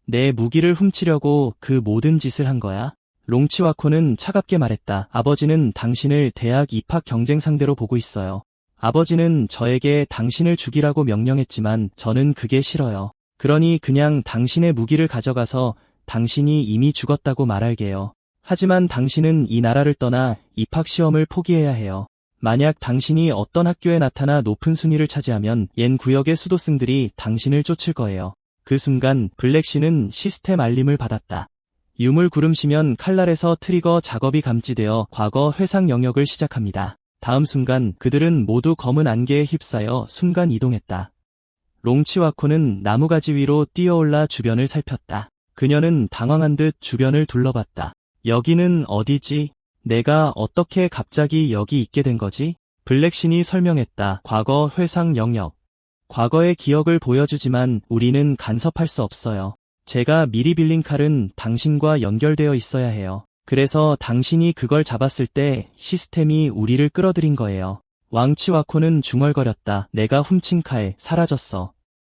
내 무기를 훔치려고 그 모든 짓을 한 거야? 롱치와코는 차갑게 말했다. 아버지는 당신을 대학 입학 경쟁 상대로 보고 있어요. 아버지는 저에게 당신을 죽이라고 명령했지만 저는 그게 싫어요. 그러니 그냥 당신의 무기를 가져가서 당신이 이미 죽었다고 말할게요. 하지만 당신은 이 나라를 떠나 입학 시험을 포기해야 해요. 만약 당신이 어떤 학교에 나타나 높은 순위를 차지하면 옌 구역의 수도승들이 당신을 쫓을 거예요. 그 순간 블랙씨는 시스템 알림을 받았다. 유물 구름시면 칼날에서 트리거 작업이 감지되어 과거 회상 영역을 시작합니다. 다음 순간 그들은 모두 검은 안개에 휩싸여 순간 이동했다. 롱치와코는 나무가지 위로 뛰어올라 주변을 살폈다. 그녀는 당황한 듯 주변을 둘러봤다. 여기는 어디지? 내가 어떻게 갑자기 여기 있게 된 거지? 블랙신이 설명했다. 과거 회상 영역. 과거의 기억을 보여주지만 우리는 간섭할 수 없어요. 제가 미리 빌린 칼은 당신과 연결되어 있어야 해요. 그래서 당신이 그걸 잡았을 때 시스템이 우리를 끌어들인 거예요. 왕치와코는 중얼거렸다. 내가 훔친 칼, 사라졌어.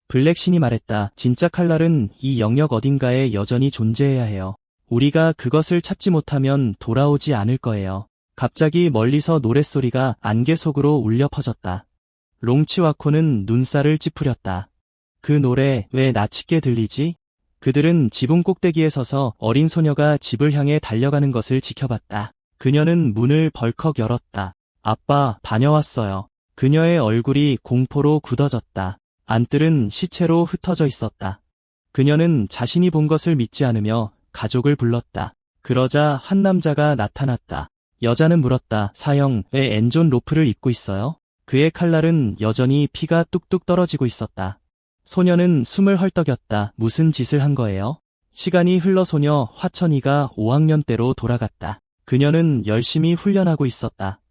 블랙신이 말했다. 진짜 칼날은 이 영역 어딘가에 여전히 존재해야 해요. 우리가 그것을 찾지 못하면 돌아오지 않을 거예요. 갑자기 멀리서 노랫소리가 안개 속으로 울려 퍼졌다. 롱치와코는 눈살을 찌푸렸다. 그 노래 왜 나치게 들리지? 그들은 지붕 꼭대기에 서서 어린 소녀가 집을 향해 달려가는 것을 지켜봤다. 그녀는 문을 벌컥 열었다. 아빠, 다녀왔어요. 그녀의 얼굴이 공포로 굳어졌다. 안뜰은 시체로 흩어져 있었다. 그녀는 자신이 본 것을 믿지 않으며 가족을 불렀다. 그러자 한 남자가 나타났다. 여자는 물었다. 사형, 왜 엔존 로프를 입고 있어요? 그의 칼날은 여전히 피가 뚝뚝 떨어지고 있었다. 소녀는 숨을 헐떡였다. 무슨 짓을 한 거예요? 시간이 흘러 소녀 화천이가 5학년 때로 돌아갔다. 그녀는 열심히 훈련하고 있었다.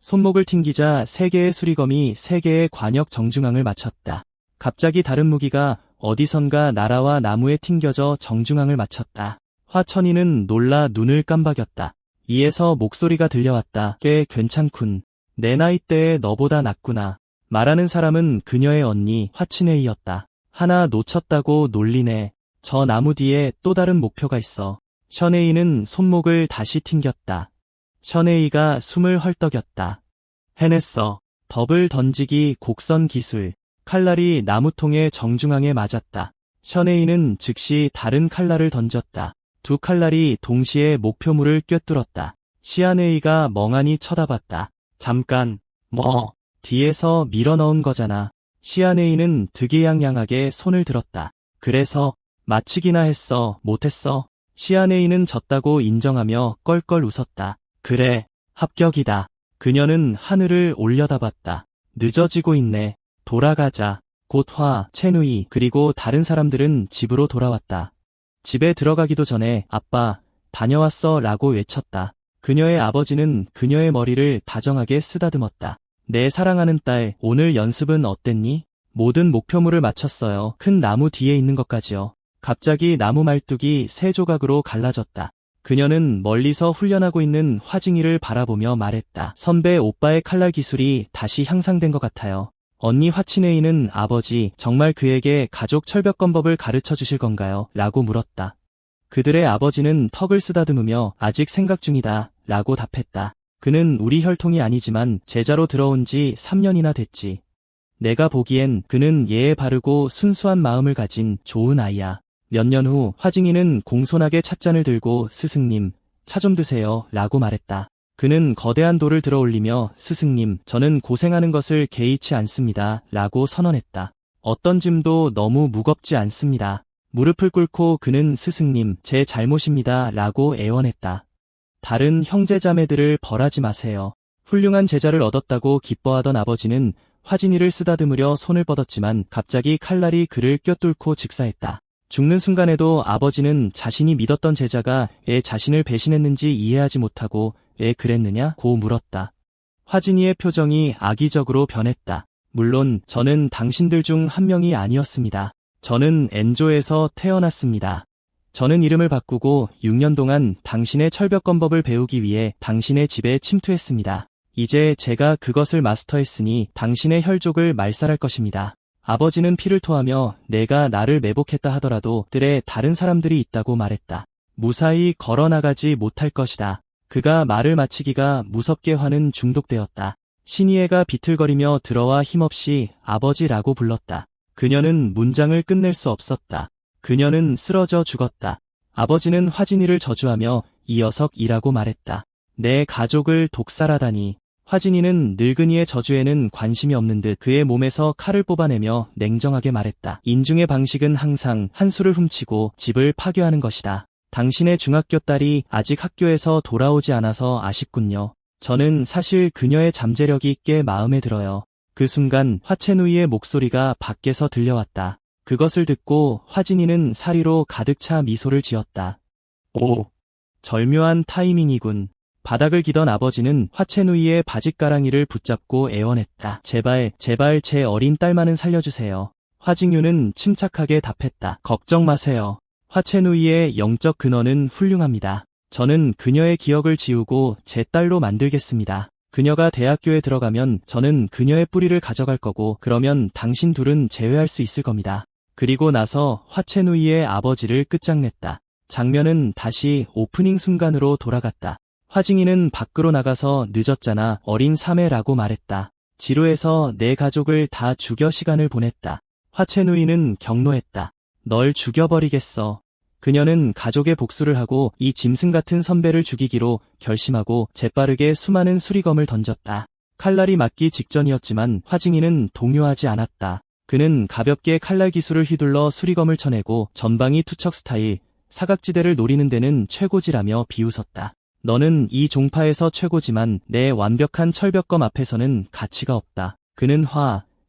손목을 튕기자 3개의 수리검이 3개의 관역 정중앙을 맞췄다. 갑자기 다른 무기가 어디선가 나라와 나무에 튕겨져 정중앙을 맞췄다. 화천이는 놀라 눈을 깜박였다. 이에서 목소리가 들려왔다. 꽤 괜찮군. 내 나이 때에 너보다 낫구나. 말하는 사람은 그녀의 언니 화치네이였다. 하나 놓쳤다고 놀리네. 저 나무 뒤에 또 다른 목표가 있어. 셔네이는 손목을 다시 튕겼다. 셔네이가 숨을 헐떡였다. 해냈어. 더블 던지기 곡선 기술. 칼날이 나무통의 정중앙에 맞았다. 셔네이는 즉시 다른 칼날을 던졌다. 두 칼날이 동시에 목표물을 꿰뚫었다. 시아네이가 멍하니 쳐다봤다. 잠깐, 뭐, 뒤에서 밀어넣은 거잖아. 시아네이는 득이양양하게 손을 들었다. 그래서, 마치기나 했어, 못했어? 시아네이는 졌다고 인정하며 껄껄 웃었다. 그래, 합격이다. 그녀는 하늘을 올려다봤다. 늦어지고 있네. 돌아가자. 곧 채누이 그리고 다른 사람들은 집으로 돌아왔다. 집에 들어가기도 전에 아빠, 다녀왔어 라고 외쳤다. 그녀의 아버지는 그녀의 머리를 다정하게 쓰다듬었다. 내 사랑하는 딸, 오늘 연습은 어땠니? 모든 목표물을 맞췄어요. 큰 나무 뒤에 있는 것까지요. 갑자기 나무 말뚝이 3조각으로 갈라졌다. 그녀는 멀리서 훈련하고 있는 화징이를 바라보며 말했다. 선배 오빠의 칼날 기술이 다시 향상된 것 같아요. 언니 화치네이는 아버지, 정말 그에게 가족 철벽검법을 가르쳐 주실 건가요? 라고 물었다. 그들의 아버지는 턱을 쓰다듬으며 아직 생각 중이다 라고 답했다. 그는 우리 혈통이 아니지만 제자로 들어온 지 3년이나 됐지. 내가 보기엔 그는 예에 바르고 순수한 마음을 가진 좋은 아이야. 몇 년 후 화징이는 공손하게 찻잔을 들고 스승님, 차 좀 드세요 라고 말했다. 그는 거대한 돌을 들어 올리며 스승님, 저는 고생하는 것을 개의치 않습니다 라고 선언했다. 어떤 짐도 너무 무겁지 않습니다. 무릎을 꿇고 그는 스승님, 제 잘못입니다 라고 애원했다. 다른 형제자매들을 벌하지 마세요. 훌륭한 제자를 얻었다고 기뻐하던 아버지는 화진이를 쓰다듬으려 손을 뻗었지만 갑자기 칼날이 그를 꿰뚫고 직사했다. 죽는 순간에도 아버지는 자신이 믿었던 제자가 왜 자신을 배신했는지 이해하지 못하고 왜 그랬느냐고 물었다. 화진이의 표정이 악의적으로 변했다. 물론 저는 당신들 중 한 명이 아니었습니다. 저는 엔조에서 태어났습니다. 저는 이름을 바꾸고 6년 동안 당신의 철벽검법을 배우기 위해 당신의 집에 침투했습니다. 이제 제가 그것을 마스터했으니 당신의 혈족을 말살할 것입니다. 아버지는 피를 토하며 내가 나를 매복했다 하더라도 들에 다른 사람들이 있다고 말했다. 무사히 걸어나가지 못할 것이다. 그가 말을 마치기가 무섭게 화는 중독되었다. 신이애가 비틀거리며 들어와 힘없이 아버지라고 불렀다. 그녀는 문장을 끝낼 수 없었다. 그녀는 쓰러져 죽었다. 아버지는 화진이를 저주하며 이 녀석이라고 말했다. 내 가족을 독살하다니. 화진이는 늙은이의 저주에는 관심이 없는 듯 그의 몸에서 칼을 뽑아내며 냉정하게 말했다. 인중의 방식은 항상 한 수를 훔치고 집을 파괴하는 것이다. 당신의 중학교 딸이 아직 학교에서 돌아오지 않아서 아쉽군요. 저는 사실 그녀의 잠재력이 꽤 마음에 들어요. 그 순간 화채누이의 목소리가 밖에서 들려왔다. 그것을 듣고 화진이는 사리로 가득 차 미소를 지었다. 오, 절묘한 타이밍이군. 바닥을 기던 아버지는 화채누이의 바짓가랑이를 붙잡고 애원했다. 제발 제 어린 딸만은 살려주세요. 화징유는 침착하게 답했다. 걱정 마세요. 화채누이의 영적 근원은 훌륭합니다. 저는 그녀의 기억을 지우고 제 딸로 만들겠습니다. 그녀가 대학교에 들어가면 저는 그녀의 뿌리를 가져갈 거고 그러면 당신 둘은 제외할 수 있을 겁니다. 그리고 나서 화채누이의 아버지를 끝장냈다. 장면은 다시 오프닝 순간으로 돌아갔다. 화징이는 밖으로 나가서 늦었잖아 어린 사매라고 말했다. 지루해서 내 가족을 다 죽여 시간을 보냈다. 화채누이는 경로했다. 널 죽여버리겠어. 그녀는 가족의 복수를 하고 이 짐승 같은 선배를 죽이기로 결심하고 재빠르게 수많은 수리검을 던졌다. 칼날이 맞기 직전이었지만 화징이는 동요하지 않았다. 그는 가볍게 칼날 기술을 휘둘러 수리검을 쳐내고 전방위 투척 스타일, 사각지대를 노리는 데는 최고지라며 비웃었다. 너는 이 종파에서 최고지만 내 완벽한 철벽검 앞에서는 가치가 없다. 그는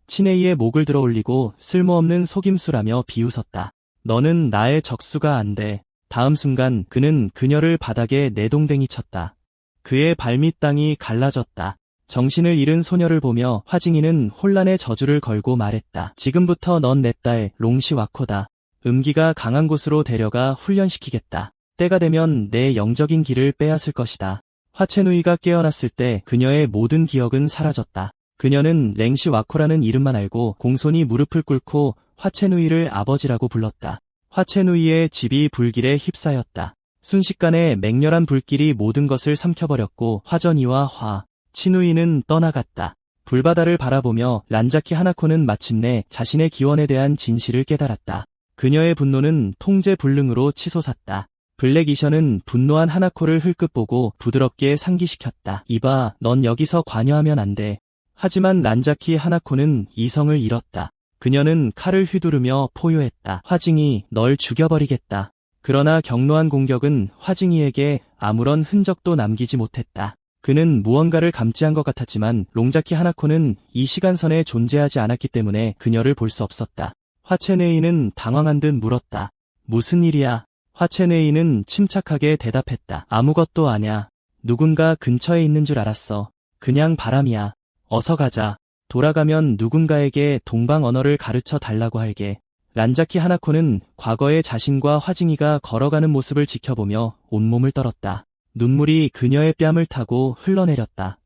친애이의 목을 들어 올리고 쓸모없는 속임수라며 비웃었다. 너는 나의 적수가 안 돼. 다음 순간 그는 그녀를 바닥에 내동댕이 쳤다. 그의 발밑 땅이 갈라졌다. 정신을 잃은 소녀를 보며 화징이는 혼란의 저주를 걸고 말했다. 지금부터 넌 내 딸 롱시 와코다. 음기가 강한 곳으로 데려가 훈련시키겠다. 때가 되면 내 영적인 길을 빼앗을 것이다. 화채누이가 깨어났을 때 그녀의 모든 기억은 사라졌다. 그녀는 랭시 와코라는 이름만 알고 공손히 무릎을 꿇고 화채누이를 아버지라고 불렀다. 화채누이의 집이 불길에 휩싸였다. 순식간에 맹렬한 불길이 모든 것을 삼켜버렸고 화전이와 치누이는 떠나갔다. 불바다를 바라보며 란자키 하나코는 마침내 자신의 기원에 대한 진실을 깨달았다. 그녀의 분노는 통제 불능으로 치솟았다. 블랙 이션은 분노한 하나코를 흘끗 보고 부드럽게 상기시켰다. 이봐, 넌 여기서 관여하면 안 돼. 하지만 란자키 하나코는 이성을 잃었다. 그녀는 칼을 휘두르며 포효했다. 화징이 널 죽여버리겠다. 그러나 경로한 공격은 화징이에게 아무런 흔적도 남기지 못했다. 그는 무언가를 감지한 것 같았지만 롱자키 하나코는 이 시간선에 존재하지 않았기 때문에 그녀를 볼 수 없었다. 화채네이는 당황한 듯 물었다. 무슨 일이야? 화채네이는 침착하게 대답했다. 아무것도 아냐. 누군가 근처에 있는 줄 알았어. 그냥 바람이야. 어서 가자. 돌아가면 누군가에게 동방 언어를 가르쳐 달라고 할게. 란자키 하나코는 과거의 자신과 화징이가 걸어가는 모습을 지켜보며 온몸을 떨었다. 눈물이 그녀의 뺨을 타고 흘러내렸다.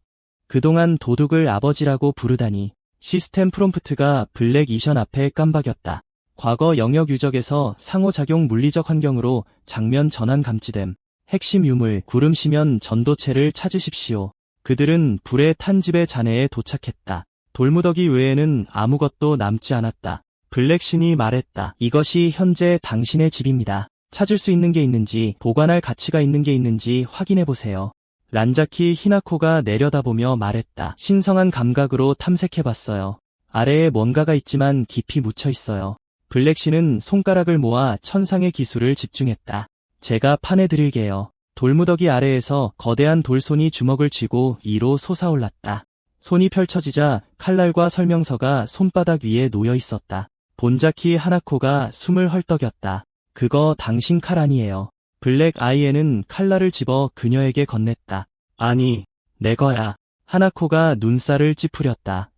그동안 도둑을 아버지라고 부르다니. 시스템 프롬프트가 블랙 이션 앞에 깜박였다. 과거 영역 유적에서 상호작용 물리적 환경으로 장면 전환 감지됨. 핵심 유물 구름시면 전도체를 찾으십시오. 그들은 불에 탄 집의 잔해에 도착했다. 돌무더기 외에는 아무것도 남지 않았다. 블랙신이 말했다. 이것이 현재 당신의 집입니다. 찾을 수 있는 게 있는지 보관할 가치가 있는 게 있는지 확인해보세요. 란자키 히나코가 내려다보며 말했다. 신성한 감각으로 탐색해봤어요. 아래에 뭔가가 있지만 깊이 묻혀있어요. 블랙신은 손가락을 모아 천상의 기술을 집중했다. 제가 파내드릴게요. 돌무더기 아래에서 거대한 돌손이 주먹을 쥐고 위로 솟아올랐다. 손이 펼쳐지자 칼날과 설명서가 손바닥 위에 놓여 있었다. 본자키 하나코가 숨을 헐떡였다. 그거 당신 칼 아니에요. 블랙 아이에는 칼날을 집어 그녀에게 건넸다. 아니, 내 거야. 하나코가 눈살을 찌푸렸다.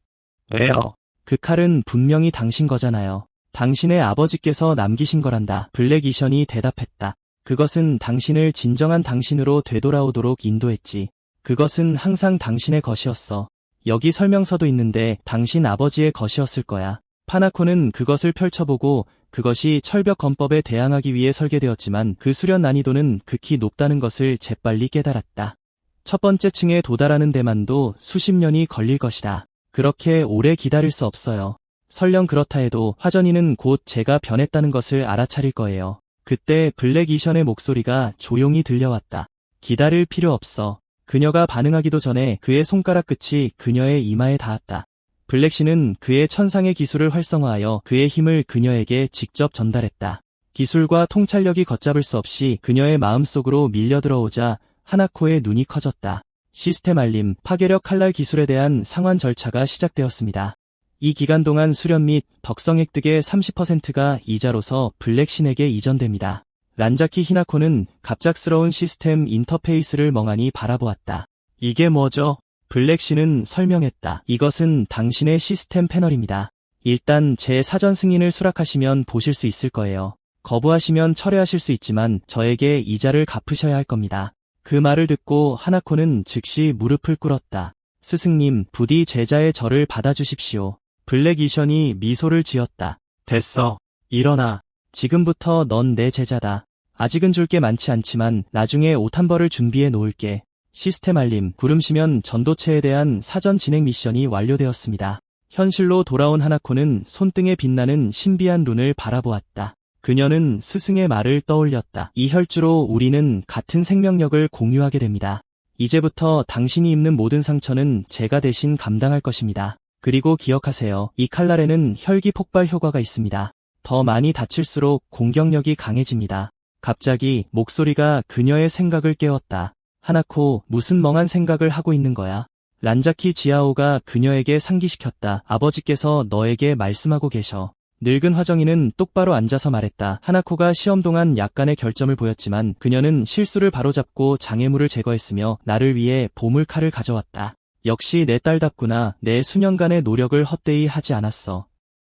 왜요? 그 칼은 분명히 당신 거잖아요. 당신의 아버지께서 남기신 거란다. 블랙 이션이 대답했다. 그것은 당신을 진정한 당신으로 되돌아오도록 인도했지. 그것은 항상 당신의 것이었어. 여기 설명서도 있는데 당신 아버지의 것이었을 거야. 하나코는 그것을 펼쳐보고 그것이 철벽 건법에 대항하기 위해 설계되었지만 그 수련 난이도는 극히 높다는 것을 재빨리 깨달았다. 첫 번째 층에 도달하는 데만도 수십 년이 걸릴 것이다. 그렇게 오래 기다릴 수 없어요. 설령 그렇다 해도 화전이는 곧 제가 변했다는 것을 알아차릴 거예요. 그때 블랙 이션의 목소리가 조용히 들려왔다. 기다릴 필요 없어. 그녀가 반응하기도 전에 그의 손가락 끝이 그녀의 이마에 닿았다. 블랙씨는 그의 천상의 기술을 활성화하여 그의 힘을 그녀에게 직접 전달했다. 기술과 통찰력이 걷잡을 수 없이 그녀의 마음속으로 밀려들어오자 하나코의 눈이 커졌다. 시스템 알림, 파괴력 칼날 기술에 대한 상환 절차가 시작되었습니다. 이 기간 동안 수련 및 덕성 획득의 30%가 이자로서 블랙신에게 이전됩니다. 란자키 히나코는 갑작스러운 시스템 인터페이스를 멍하니 바라보았다. 이게 뭐죠? 블랙신은 설명했다. 이것은 당신의 시스템 패널입니다. 일단 제 사전 승인을 수락하시면 보실 수 있을 거예요. 거부하시면 철회하실 수 있지만 저에게 이자를 갚으셔야 할 겁니다. 그 말을 듣고 하나코는 즉시 무릎을 꿇었다. 스승님, 부디 제자의 저를 받아주십시오. 블랙 이션이 미소를 지었다. 됐어. 일어나. 지금부터 넌 내 제자다. 아직은 줄 게 많지 않지만 나중에 옷 한 벌을 준비해 놓을게. 시스템 알림, 구름시면 전도체에 대한 사전 진행 미션이 완료되었습니다. 현실로 돌아온 하나코는 손등에 빛나는 신비한 룬을 바라보았다. 그녀는 스승의 말을 떠올렸다. 이 혈주로 우리는 같은 생명력을 공유하게 됩니다. 이제부터 당신이 입는 모든 상처는 제가 대신 감당할 것입니다. 그리고 기억하세요. 이 칼날에는 혈기 폭발 효과가 있습니다. 더 많이 다칠수록 공격력이 강해집니다. 갑자기 목소리가 그녀의 생각을 깨웠다. 하나코, 무슨 멍한 생각을 하고 있는 거야? 란자키 지아오가 그녀에게 상기시켰다. 아버지께서 너에게 말씀하고 계셔. 늙은 화정이는 똑바로 앉아서 말했다. 하나코가 시험 동안 약간의 결점을 보였지만 그녀는 실수를 바로잡고 장애물을 제거했으며 나를 위해 보물칼을 가져왔다. 역시 내 딸답구나. 내 수년간의 노력을 헛되이 하지 않았어.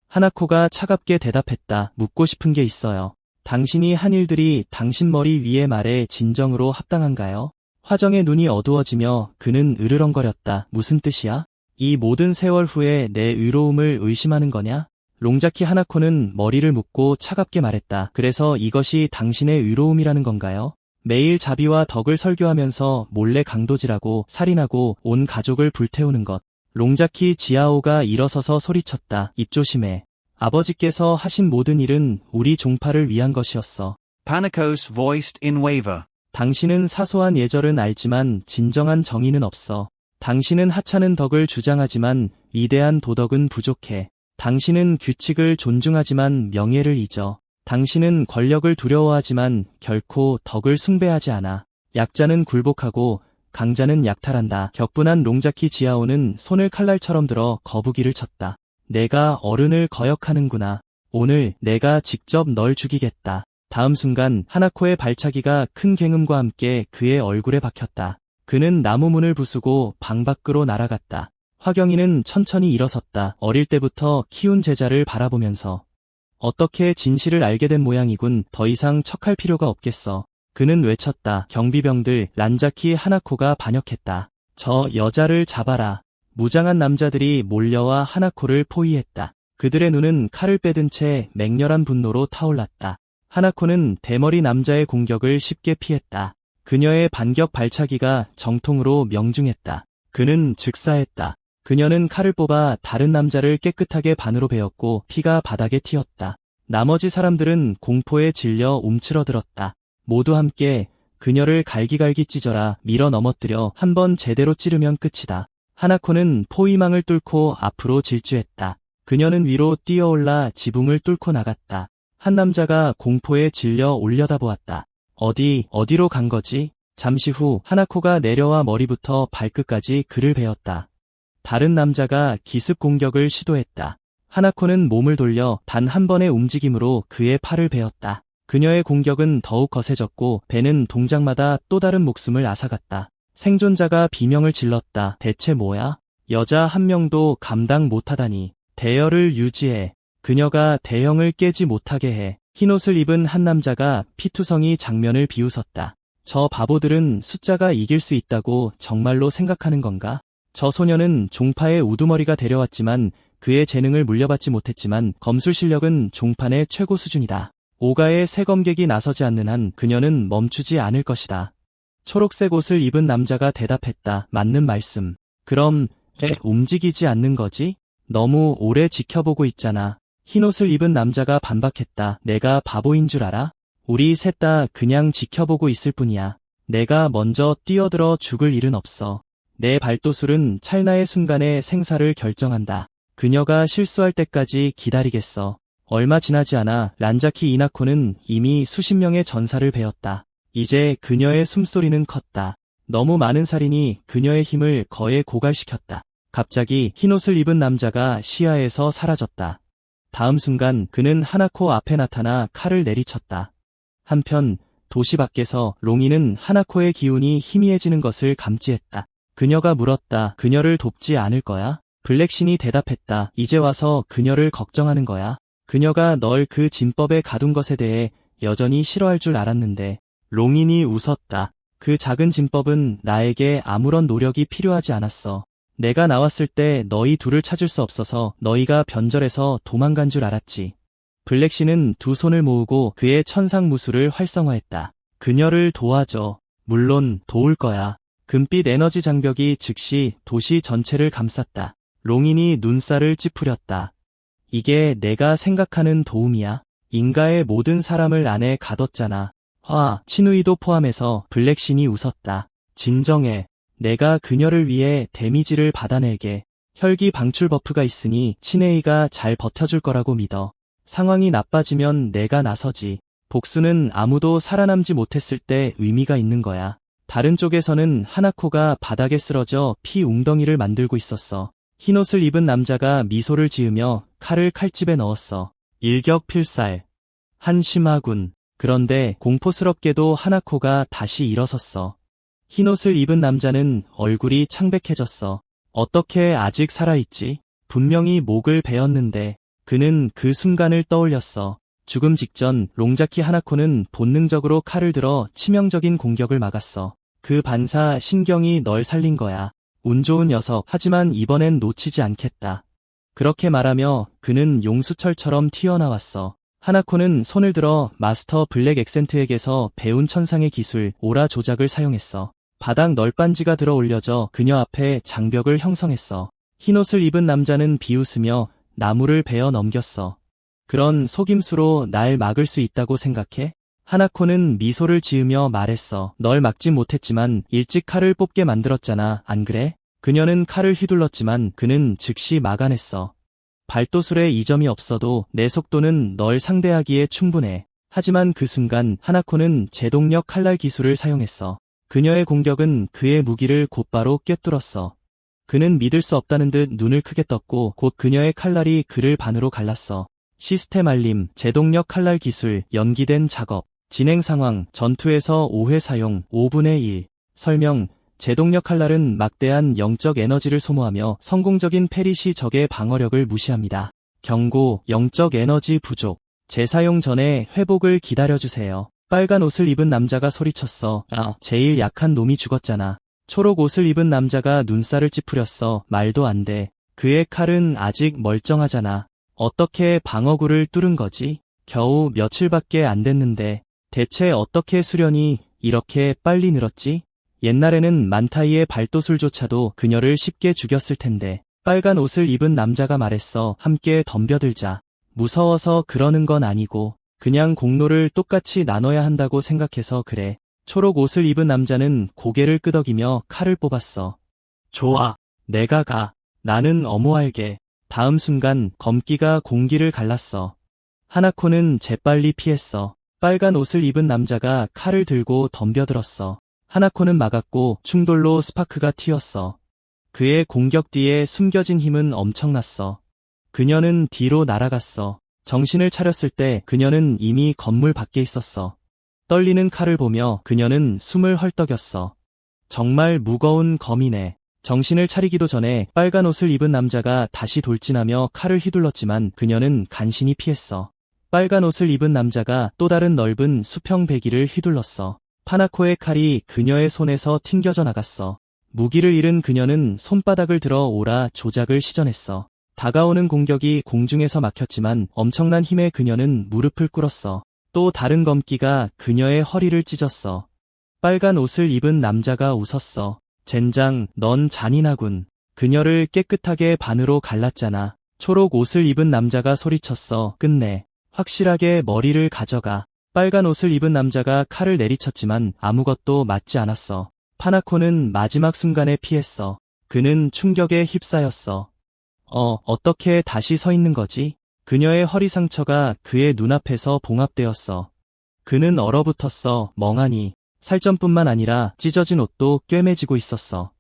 하나코가 차갑게 대답했다. 묻고 싶은 게 있어요. 당신이 한 일들이 당신 머리 위의 말에 진정으로 합당한가요? 화정의 눈이 어두워지며 그는 으르렁거렸다. 무슨 뜻이야? 이 모든 세월 후에 내 의로움을 의심하는 거냐? 롱자키 하나코는 머리를 묶고 차갑게 말했다. 그래서 이것이 당신의 의로움이라는 건가요? 매일 자비와 덕을 설교하면서 몰래 강도질하고 살인하고 온 가족을 불태우는 것. 롱자키 지아오가 일어서서 소리쳤다. 입 조심해. 아버지께서 하신 모든 일은 우리 종파를 위한 것이었어. Panicos voiced in waver. 당신은 사소한 예절은 알지만 진정한 정의는 없어. 당신은 하찮은 덕을 주장하지만 위대한 도덕은 부족해. 당신은 규칙을 존중하지만 명예를 잊어. 당신은 권력을 두려워하지만 결코 덕을 숭배하지 않아. 약자는 굴복하고 강자는 약탈한다. 격분한 롱자키 지아오는 손을 칼날처럼 들어 거북이를 쳤다. 내가 어른을 거역하는구나. 오늘 내가 직접 널 죽이겠다. 다음 순간 하나코의 발차기가 큰 굉음과 함께 그의 얼굴에 박혔다. 그는 나무 문을 부수고 방 밖으로 날아갔다. 화경이는 천천히 일어섰다. 어릴 때부터 키운 제자를 바라보면서 어떻게 진실을 알게 된 모양이군. 더 이상 척할 필요가 없겠어. 그는 외쳤다. 경비병들, 란자키 하나코가 반역했다. 저 여자를 잡아라. 무장한 남자들이 몰려와 하나코를 포위했다. 그들의 눈은 칼을 빼든 채 맹렬한 분노로 타올랐다. 하나코는 대머리 남자의 공격을 쉽게 피했다. 그녀의 반격 발차기가 정통으로 명중했다. 그는 즉사했다. 그녀는 칼을 뽑아 다른 남자를 깨끗하게 반으로 베었고 피가 바닥에 튀었다. 나머지 사람들은 공포에 질려 움츠러들었다. 모두 함께 그녀를 갈기갈기 찢어라. 밀어 넘어뜨려. 한번 제대로 찌르면 끝이다. 하나코는 포위망을 뚫고 앞으로 질주했다. 그녀는 위로 뛰어올라 지붕을 뚫고 나갔다. 한 남자가 공포에 질려 올려다보았다. 어디로 간 거지? 잠시 후 하나코가 내려와 머리부터 발끝까지 그를 베었다. 다른 남자가 기습 공격을 시도했다. 하나코는 몸을 돌려 단 한 번의 움직임으로 그의 팔을 베었다. 그녀의 공격은 더욱 거세졌고 배는 동작마다 또 다른 목숨을 앗아갔다. 생존자가 비명을 질렀다. 대체 뭐야? 여자 한 명도 감당 못하다니. 대열을 유지해. 그녀가 대형을 깨지 못하게 해. 흰옷을 입은 한 남자가 피투성이 장면을 비웃었다. 저 바보들은 숫자가 이길 수 있다고 정말로 생각하는 건가? 저 소녀는 종파의 우두머리가 데려왔지만 그의 재능을 물려받지 못했지만 검술 실력은 종판의 최고 수준이다. 오가의 새 검객이 나서지 않는 한 그녀는 멈추지 않을 것이다. 초록색 옷을 입은 남자가 대답했다. 맞는 말씀. 그럼 왜 움직이지 않는 거지? 너무 오래 지켜보고 있잖아. 흰 옷을 입은 남자가 반박했다. 내가 바보인 줄 알아? 우리 셋 다 그냥 지켜보고 있을 뿐이야. 내가 먼저 뛰어들어 죽을 일은 없어. 내 발도술은 찰나의 순간에 생사를 결정한다. 그녀가 실수할 때까지 기다리겠어. 얼마 지나지 않아 란자키 이나코는 이미 수십 명의 전사를 베었다. 이제 그녀의 숨소리는 컸다. 너무 많은 살인이 그녀의 힘을 거에 고갈시켰다. 갑자기 흰옷을 입은 남자가 시야에서 사라졌다. 다음 순간 그는 하나코 앞에 나타나 칼을 내리쳤다. 한편 도시 밖에서 롱이는 하나코의 기운이 희미해지는 것을 감지했다. 그녀가 물었다. 그녀를 돕지 않을 거야? 블랙신이 대답했다. 이제 와서 그녀를 걱정하는 거야. 그녀가 널 그 진법에 가둔 것에 대해 여전히 싫어할 줄 알았는데. 롱인이 웃었다. 그 작은 진법은 나에게 아무런 노력이 필요하지 않았어. 내가 나왔을 때 너희 둘을 찾을 수 없어서 너희가 변절해서 도망간 줄 알았지. 블랙신은 두 손을 모으고 그의 천상무술을 활성화했다. 그녀를 도와줘. 물론 도울 거야. 금빛 에너지 장벽이 즉시 도시 전체를 감쌌다. 롱인이 눈살을 찌푸렸다. 이게 내가 생각하는 도움이야. 인가의 모든 사람을 안에 가뒀잖아. 치누이도 포함해서 블랙신이 웃었다. 진정해. 내가 그녀를 위해 데미지를 받아낼게. 혈기 방출 버프가 있으니 치네이가 잘 버텨줄 거라고 믿어. 상황이 나빠지면 내가 나서지. 복수는 아무도 살아남지 못했을 때 의미가 있는 거야. 다른 쪽에서는 하나코가 바닥에 쓰러져 피 웅덩이를 만들고 있었어. 흰옷을 입은 남자가 미소를 지으며 칼을 칼집에 넣었어. 일격필살. 한심하군. 그런데 공포스럽게도 하나코가 다시 일어섰어. 흰옷을 입은 남자는 얼굴이 창백해졌어. 어떻게 아직 살아있지? 분명히 목을 베었는데. 그는 그 순간을 떠올렸어. 죽음 직전 롱자키 하나코는 본능적으로 칼을 들어 치명적인 공격을 막았어. 그 반사 신경이 널 살린 거야. 운 좋은 녀석. 하지만 이번엔 놓치지 않겠다. 그렇게 말하며 그는 용수철처럼 튀어나왔어. 하나코는 손을 들어 마스터 블랙 엑센트에게서 배운 천상의 기술 오라 조작을 사용했어. 바닥 널빤지가 들어 올려져 그녀 앞에 장벽을 형성했어. 흰옷을 입은 남자는 비웃으며 나무를 베어 넘겼어. 그런 속임수로 날 막을 수 있다고 생각해? 하나코는 미소를 지으며 말했어. 널 막진 못했지만 일찍 칼을 뽑게 만들었잖아, 안 그래? 그녀는 칼을 휘둘렀지만 그는 즉시 막아냈어. 발도술에 이점이 없어도 내 속도는 널 상대하기에 충분해. 하지만 그 순간 하나코는 제동력 칼날 기술을 사용했어. 그녀의 공격은 그의 무기를 곧바로 꿰뚫었어. 그는 믿을 수 없다는 듯 눈을 크게 떴고 곧 그녀의 칼날이 그를 반으로 갈랐어. 시스템 알림, 제동력 칼날 기술, 연기된 작업, 진행 상황, 전투에서 5회 사용, 5분의 1. 설명, 제동력 칼날은 막대한 영적 에너지를 소모하며 성공적인 페리 시 적의 방어력을 무시합니다. 경고, 영적 에너지 부족. 재사용 전에 회복을 기다려주세요. 빨간 옷을 입은 남자가 소리쳤어. 제일 약한 놈이 죽었잖아. 초록 옷을 입은 남자가 눈살을 찌푸렸어. 말도 안 돼. 그의 칼은 아직 멀쩡하잖아. 어떻게 방어구를 뚫은 거지? 겨우 며칠밖에 안 됐는데 대체 어떻게 수련이 이렇게 빨리 늘었지? 옛날에는 만타이의 발도술조차도 그녀를 쉽게 죽였을 텐데. 빨간 옷을 입은 남자가 말했어. 함께 덤벼들자. 무서워서 그러는 건 아니고 그냥 공로를 똑같이 나눠야 한다고 생각해서 그래. 초록 옷을 입은 남자는 고개를 끄덕이며 칼을 뽑았어. 좋아. 내가 가. 나는 어모할게. 다음 순간 검기가 공기를 갈랐어. 하나코는 재빨리 피했어. 빨간 옷을 입은 남자가 칼을 들고 덤벼들었어. 하나코는 막았고 충돌로 스파크가 튀었어. 그의 공격 뒤에 숨겨진 힘은 엄청났어. 그녀는 뒤로 날아갔어. 정신을 차렸을 때 그녀는 이미 건물 밖에 있었어. 떨리는 칼을 보며 그녀는 숨을 헐떡였어. 정말 무거운 검이네. 정신을 차리기도 전에 빨간 옷을 입은 남자가 다시 돌진하며 칼을 휘둘렀지만 그녀는 간신히 피했어. 빨간 옷을 입은 남자가 또 다른 넓은 수평 배기를 휘둘렀어. 하나코의 칼이 그녀의 손에서 튕겨져 나갔어. 무기를 잃은 그녀는 손바닥을 들어 오라 조작을 시전했어. 다가오는 공격이 공중에서 막혔지만 엄청난 힘에 그녀는 무릎을 꿇었어. 또 다른 검기가 그녀의 허리를 찢었어. 빨간 옷을 입은 남자가 웃었어. 젠장, 넌 잔인하군. 그녀를 깨끗하게 반으로 갈랐잖아. 초록 옷을 입은 남자가 소리쳤어. 끝내. 확실하게 머리를 가져가. 빨간 옷을 입은 남자가 칼을 내리쳤지만 아무것도 맞지 않았어. 파나코는 마지막 순간에 피했어. 그는 충격에 휩싸였어. 어떻게 다시 서 있는 거지? 그녀의 허리 상처가 그의 눈앞에서 봉합되었어. 그는 얼어붙었어. 멍하니. 살점뿐만 아니라 찢어진 옷도 꿰매지고 있었어.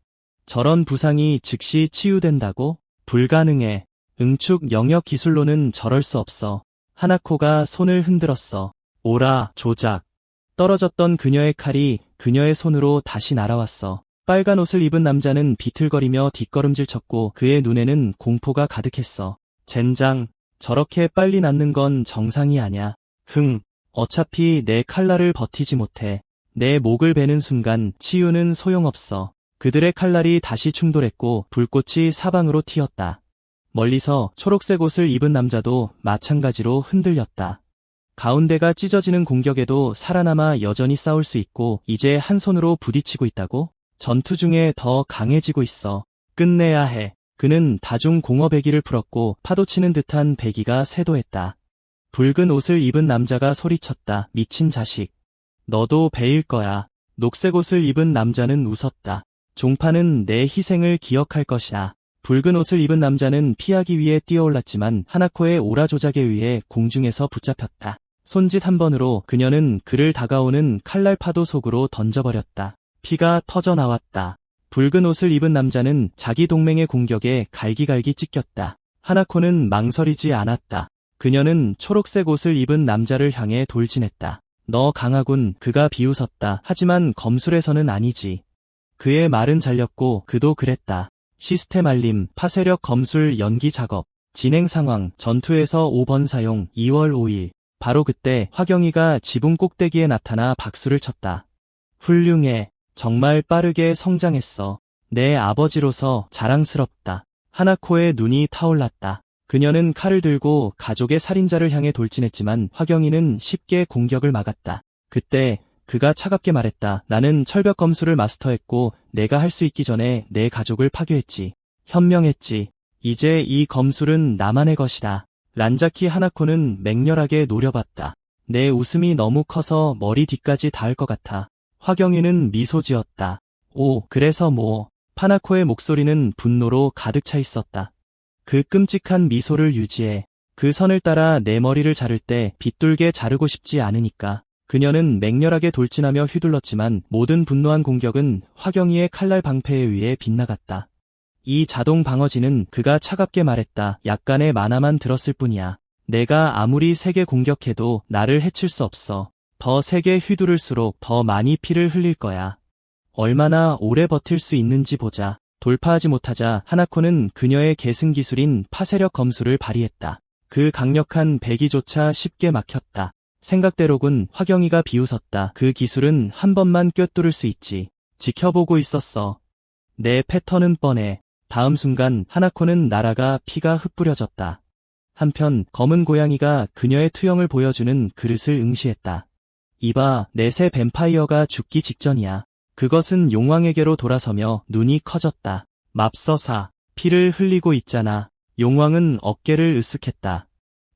저런 부상이 즉시 치유된다고? 불가능해. 응축 영역 기술로는 저럴 수 없어. 하나코가 손을 흔들었어. 오라, 조작. 떨어졌던 그녀의 칼이 그녀의 손으로 다시 날아왔어. 빨간 옷을 입은 남자는 비틀거리며 뒷걸음질 쳤고 그의 눈에는 공포가 가득했어. 젠장, 저렇게 빨리 낫는 건 정상이 아냐. 어차피 내 칼날을 버티지 못해. 내 목을 베는 순간 치유는 소용없어. 그들의 칼날이 다시 충돌했고 불꽃이 사방으로 튀었다. 멀리서 초록색 옷을 입은 남자도 마찬가지로 흔들렸다. 가운데가 찢어지는 공격에도 살아남아 여전히 싸울 수 있고 이제 한 손으로 부딪히고 있다고? 전투 중에 더 강해지고 있어. 끝내야 해. 그는 다중 공허 배기를 풀었고 파도치는 듯한 배기가 쇄도했다. 붉은 옷을 입은 남자가 소리쳤다. 미친 자식. 너도 베일 거야. 녹색 옷을 입은 남자는 웃었다. 종파는 내 희생을 기억할 것이다. 붉은 옷을 입은 남자는 피하기 위해 뛰어올랐지만 하나코의 오라 조작에 의해 공중에서 붙잡혔다. 손짓 한 번으로 그녀는 그를 다가오는 칼날 파도 속으로 던져버렸다. 피가 터져나왔다. 붉은 옷을 입은 남자는 자기 동맹의 공격에 갈기갈기 찢겼다. 하나코는 망설이지 않았다. 그녀는 초록색 옷을 입은 남자를 향해 돌진했다. 너 강하군. 그가 비웃었다. 하지만 검술에서는 아니지. 그의 말은 잘렸고 그도 그랬다. 시스템 알림, 파쇄력 검술 연기 작업, 진행 상황, 전투에서 5번 사용, 2월 5일. 바로 그때 화경이가 지붕 꼭대기에 나타나 박수를 쳤다. 훌륭해. 정말 빠르게 성장했어. 내 아버지로서 자랑스럽다. 하나코의 눈이 타올랐다. 그녀는 칼을 들고 가족의 살인자를 향해 돌진했지만 화경이는 쉽게 공격을 막았다. 그때 그가 차갑게 말했다. 나는 철벽 검술을 마스터했고 내가 할 수 있기 전에 내 가족을 파괴했지. 현명했지. 이제 이 검술은 나만의 것이다. 란자키 하나코는 맹렬하게 노려봤다. 내 웃음이 너무 커서 머리 뒤까지 닿을 것 같아. 화경이는 미소 지었다. 오, 그래서 뭐. 파나코의 목소리는 분노로 가득 차 있었다. 그 끔찍한 미소를 유지해. 그 선을 따라 내 머리를 자를 때 빗둘게 자르고 싶지 않으니까. 그녀는 맹렬하게 돌진하며 휘둘렀지만 모든 분노한 공격은 화경이의 칼날 방패에 의해 빗나갔다. 이 자동 방어지는 그가 차갑게 말했다. 약간의 만화만 들었을 뿐이야. 내가 아무리 세게 공격해도 나를 해칠 수 없어. 더 세게 휘두를수록 더 많이 피를 흘릴 거야. 얼마나 오래 버틸 수 있는지 보자. 돌파하지 못하자 하나코는 그녀의 계승 기술인 파쇄력 검술을 발휘했다. 그 강력한 배기조차 쉽게 막혔다. 생각대로군. 화경이가 비웃었다. 그 기술은 한 번만 꿰뚫을 수 있지. 지켜보고 있었어. 내 패턴은 뻔해. 다음 순간 하나코는 날아가 피가 흩뿌려졌다. 한편 검은 고양이가 그녀의 투영을 보여주는 그릇을 응시했다. 이봐, 내 새 뱀파이어가 죽기 직전이야. 그것은 용왕에게로 돌아서며 눈이 커졌다. 맙서사, 피를 흘리고 있잖아. 용왕은 어깨를 으쓱했다.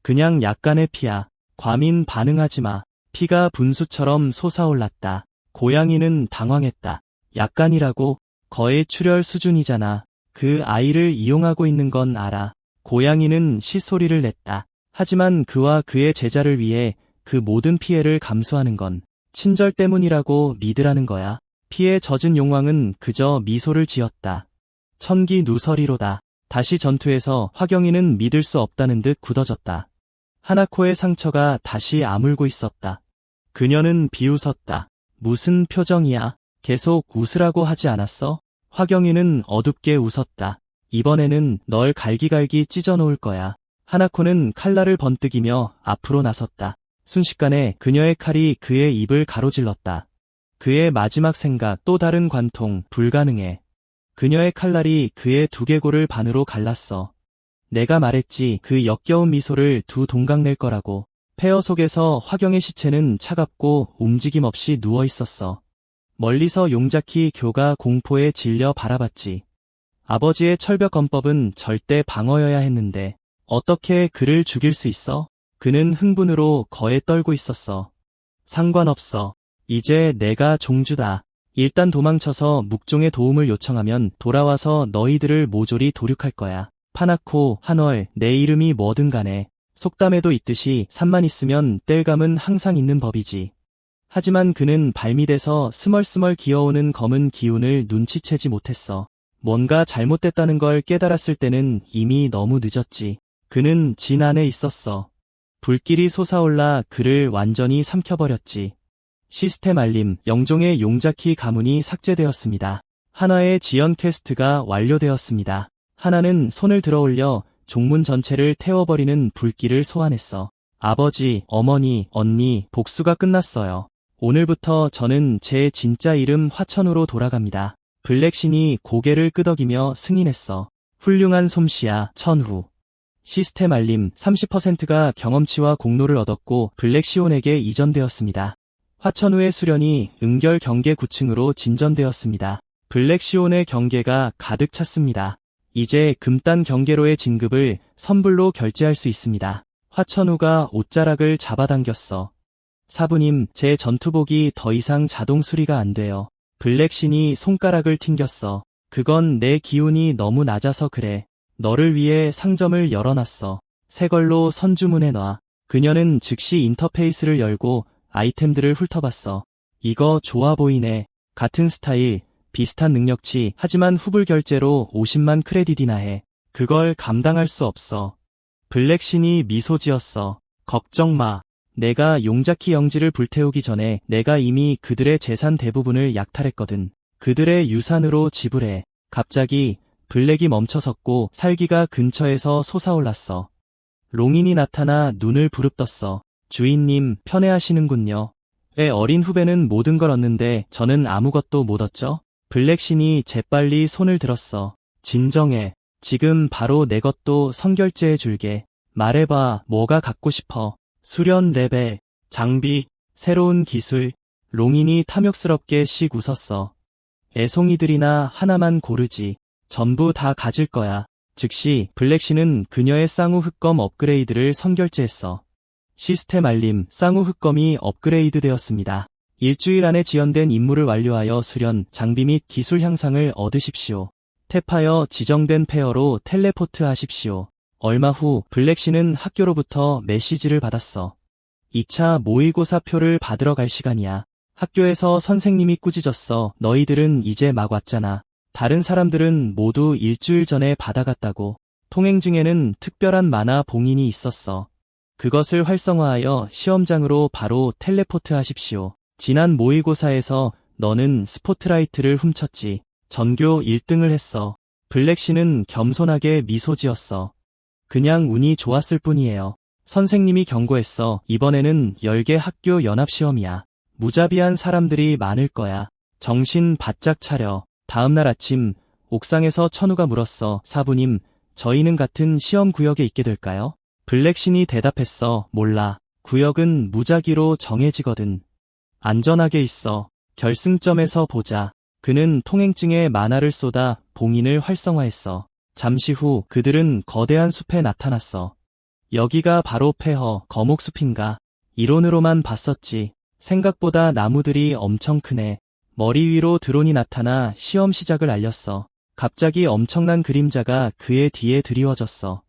그냥 약간의 피야. 과민 반응하지 마. 피가 분수처럼 솟아올랐다. 고양이는 당황했다. 약간이라고? 거의 출혈 수준이잖아. 그 아이를 이용하고 있는 건 알아. 고양이는 시소리를 냈다. 하지만 그와 그의 제자를 위해 그 모든 피해를 감수하는 건 친절 때문이라고 믿으라는 거야. 피에 젖은 용왕은 그저 미소를 지었다. 천기 누설이로다. 다시 전투에서 화경이는 믿을 수 없다는 듯 굳어졌다. 하나코의 상처가 다시 아물고 있었다. 그녀는 비웃었다. 무슨 표정이야? 계속 웃으라고 하지 않았어? 화경이는 어둡게 웃었다. 이번에는 널 갈기갈기 찢어놓을 거야. 하나코는 칼날을 번뜩이며 앞으로 나섰다. 순식간에 그녀의 칼이 그의 입을 가로질렀다. 그의 마지막 생각, 또 다른 관통, 불가능해. 그녀의 칼날이 그의 두개골을 반으로 갈랐어. 내가 말했지 그 역겨운 미소를 두 동강 낼 거라고. 폐허 속에서 화경의 시체는 차갑고 움직임 없이 누워 있었어. 멀리서 용자키 교가 공포에 질려 바라봤지. 아버지의 철벽검법은 절대 방어여야 했는데 어떻게 그를 죽일 수 있어? 그는 흥분으로 거에 떨고 있었어. 상관없어. 이제 내가 종주다. 일단 도망쳐서 묵종의 도움을 요청하면 돌아와서 너희들을 모조리 도륙할 거야. 파나코, 한월, 내 이름이 뭐든 간에 속담에도 있듯이 산만 있으면 땔감은 항상 있는 법이지. 하지만 그는 발밑에서 스멀스멀 기어오는 검은 기운을 눈치채지 못했어. 뭔가 잘못됐다는 걸 깨달았을 때는 이미 너무 늦었지. 그는 진 안에 있었어. 불길이 솟아올라 그를 완전히 삼켜버렸지. 시스템 알림, 영종의 용자키 가문이 삭제되었습니다. 하나의 지연 퀘스트가 완료되었습니다. 하나는 손을 들어올려 종문 전체를 태워버리는 불길을 소환했어. 아버지, 어머니, 언니, 복수가 끝났어요. 오늘부터 저는 제 진짜 이름 화천우로 돌아갑니다. 블랙신이 고개를 끄덕이며 승인했어. 훌륭한 솜씨야, 천후. 시스템 알림, 30%가 경험치와 공로를 얻었고 블랙시온에게 이전되었습니다. 화천우의 수련이 은결 경계 9층으로 진전되었습니다. 블랙시온의 경계가 가득 찼습니다. 이제 금단 경계로의 진급을 선불로 결제할 수 있습니다. 화천우가 옷자락을 잡아당겼어. 사부님, 제 전투복이 더 이상 자동 수리가 안 돼요. 블랙신이 손가락을 튕겼어. 그건 내 기운이 너무 낮아서 그래. 너를 위해 상점을 열어놨어. 새 걸로 선주문해놔. 그녀는 즉시 인터페이스를 열고 아이템들을 훑어봤어. 이거 좋아 보이네. 같은 스타일, 비슷한 능력치, 하지만 후불 결제로 50만 크레딧이나 해. 그걸 감당할 수 없어. 블랙신이 미소 지었어. 걱정 마. 내가 용자키 영지를 불태우기 전에 내가 이미 그들의 재산 대부분을 약탈했거든. 그들의 유산으로 지불해. 갑자기 블랙이 멈춰섰고 살기가 근처에서 솟아올랐어. 롱인이 나타나 눈을 부릅떴어. 주인님, 편애하시는군요. 왜 어린 후배는 모든 걸 얻는데 저는 아무것도 못 얻죠? 블랙신이 재빨리 손을 들었어. 진정해. 지금 바로 내 것도 선결제해 줄게. 말해봐, 뭐가 갖고 싶어? 수련 레벨, 장비, 새로운 기술. 롱인이 탐욕스럽게 씩 웃었어. 애송이들이나 하나만 고르지. 전부 다 가질 거야. 즉시 블랙신은 그녀의 쌍우 흑검 업그레이드를 선결제했어. 시스템 알림, 쌍우 흑검이 업그레이드 되었습니다. 일주일 안에 지연된 임무를 완료하여 수련, 장비 및 기술 향상을 얻으십시오. 탭하여 지정된 페어로 텔레포트 하십시오. 얼마 후 블랙신은 학교로부터 메시지를 받았어. 2차 모의고사표를 받으러 갈 시간이야. 학교에서 선생님이 꾸짖었어. 너희들은 이제 막 왔잖아. 다른 사람들은 모두 일주일 전에 받아갔다고. 통행증에는 특별한 만화 봉인이 있었어. 그것을 활성화하여 시험장으로 바로 텔레포트 하십시오. 지난 모의고사에서 너는 스포트라이트를 훔쳤지. 전교 1등을 했어. 블랙신은 겸손하게 미소 지었어. 그냥 운이 좋았을 뿐이에요. 선생님이 경고했어. 이번에는 10개 학교 연합시험이야. 무자비한 사람들이 많을 거야. 정신 바짝 차려. 다음날 아침 옥상에서 천우가 물었어. 사부님, 저희는 같은 시험 구역에 있게 될까요? 블랙신이 대답했어. 몰라. 구역은 무작위로 정해지거든. 안전하게 있어. 결승점에서 보자. 그는 통행증에 만화를 쏟아 봉인을 활성화했어. 잠시 후 그들은 거대한 숲에 나타났어. 여기가 바로 폐허, 거목숲인가? 이론으로만 봤었지. 생각보다 나무들이 엄청 크네. 머리 위로 드론이 나타나 시험 시작을 알렸어. 갑자기 엄청난 그림자가 그의 뒤에 드리워졌어.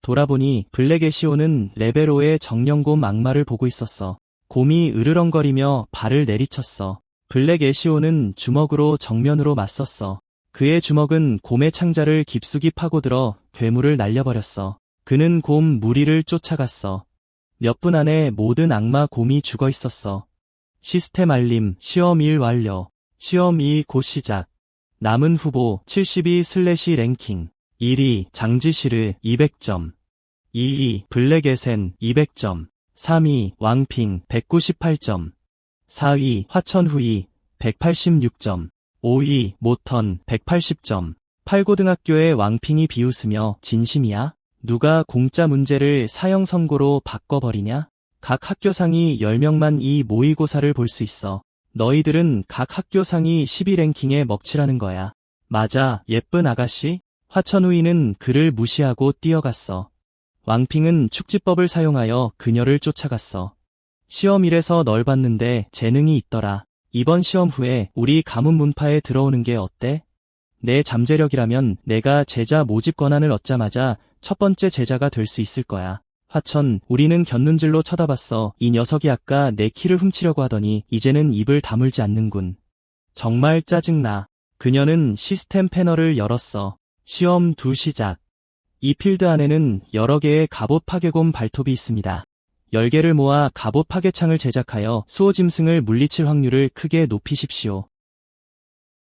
돌아보니 블랙 애시오는 레벨 5의 정령곰 악마를 보고 있었어. 곰이 으르렁거리며 발을 내리쳤어. 블랙 애시오는 주먹으로 정면으로 맞섰어. 그의 주먹은 곰의 창자를 깊숙이 파고들어 괴물을 날려버렸어. 그는 곰 무리를 쫓아갔어. 몇 분 안에 모든 악마 곰이 죽어 있었어. 시스템 알림, 시험 1 완료. 시험 2 곧 시작. 남은 후보 72/ 랭킹. 1위 장지시르 200점. 2위 블랙 에센 200점. 3위 왕핑 198점. 4위 화천후이 186점. 5위 모턴 180점. 8고등학교의 왕핑이 비웃으며 진심이야? 누가 공짜 문제를 사형 선고로 바꿔버리냐? 각 학교 상위 10명만 이 모의고사를 볼 수 있어. 너희들은 각 학교 상위 12랭킹에 먹칠하는 거야. 맞아, 예쁜 아가씨? 화천우이는 그를 무시하고 뛰어갔어. 왕핑은 축지법을 사용하여 그녀를 쫓아갔어. 시험일에서 널 봤는데 재능이 있더라. 이번 시험 후에 우리 가문 문파에 들어오는 게 어때? 내 잠재력이라면 내가 제자 모집 권한을 얻자마자 첫 번째 제자가 될 수 있을 거야. 화천, 우리는 곁눈질로 쳐다봤어. 이 녀석이 아까 내 키를 훔치려고 하더니 이제는 입을 다물지 않는군. 정말 짜증나. 그녀는 시스템 패널을 열었어. 시험 2 시작. 이 필드 안에는 여러 개의 갑옷 파괴곰 발톱이 있습니다. 10개를 모아 갑옷 파괴창을 제작하여 수호 짐승을 물리칠 확률을 크게 높이십시오.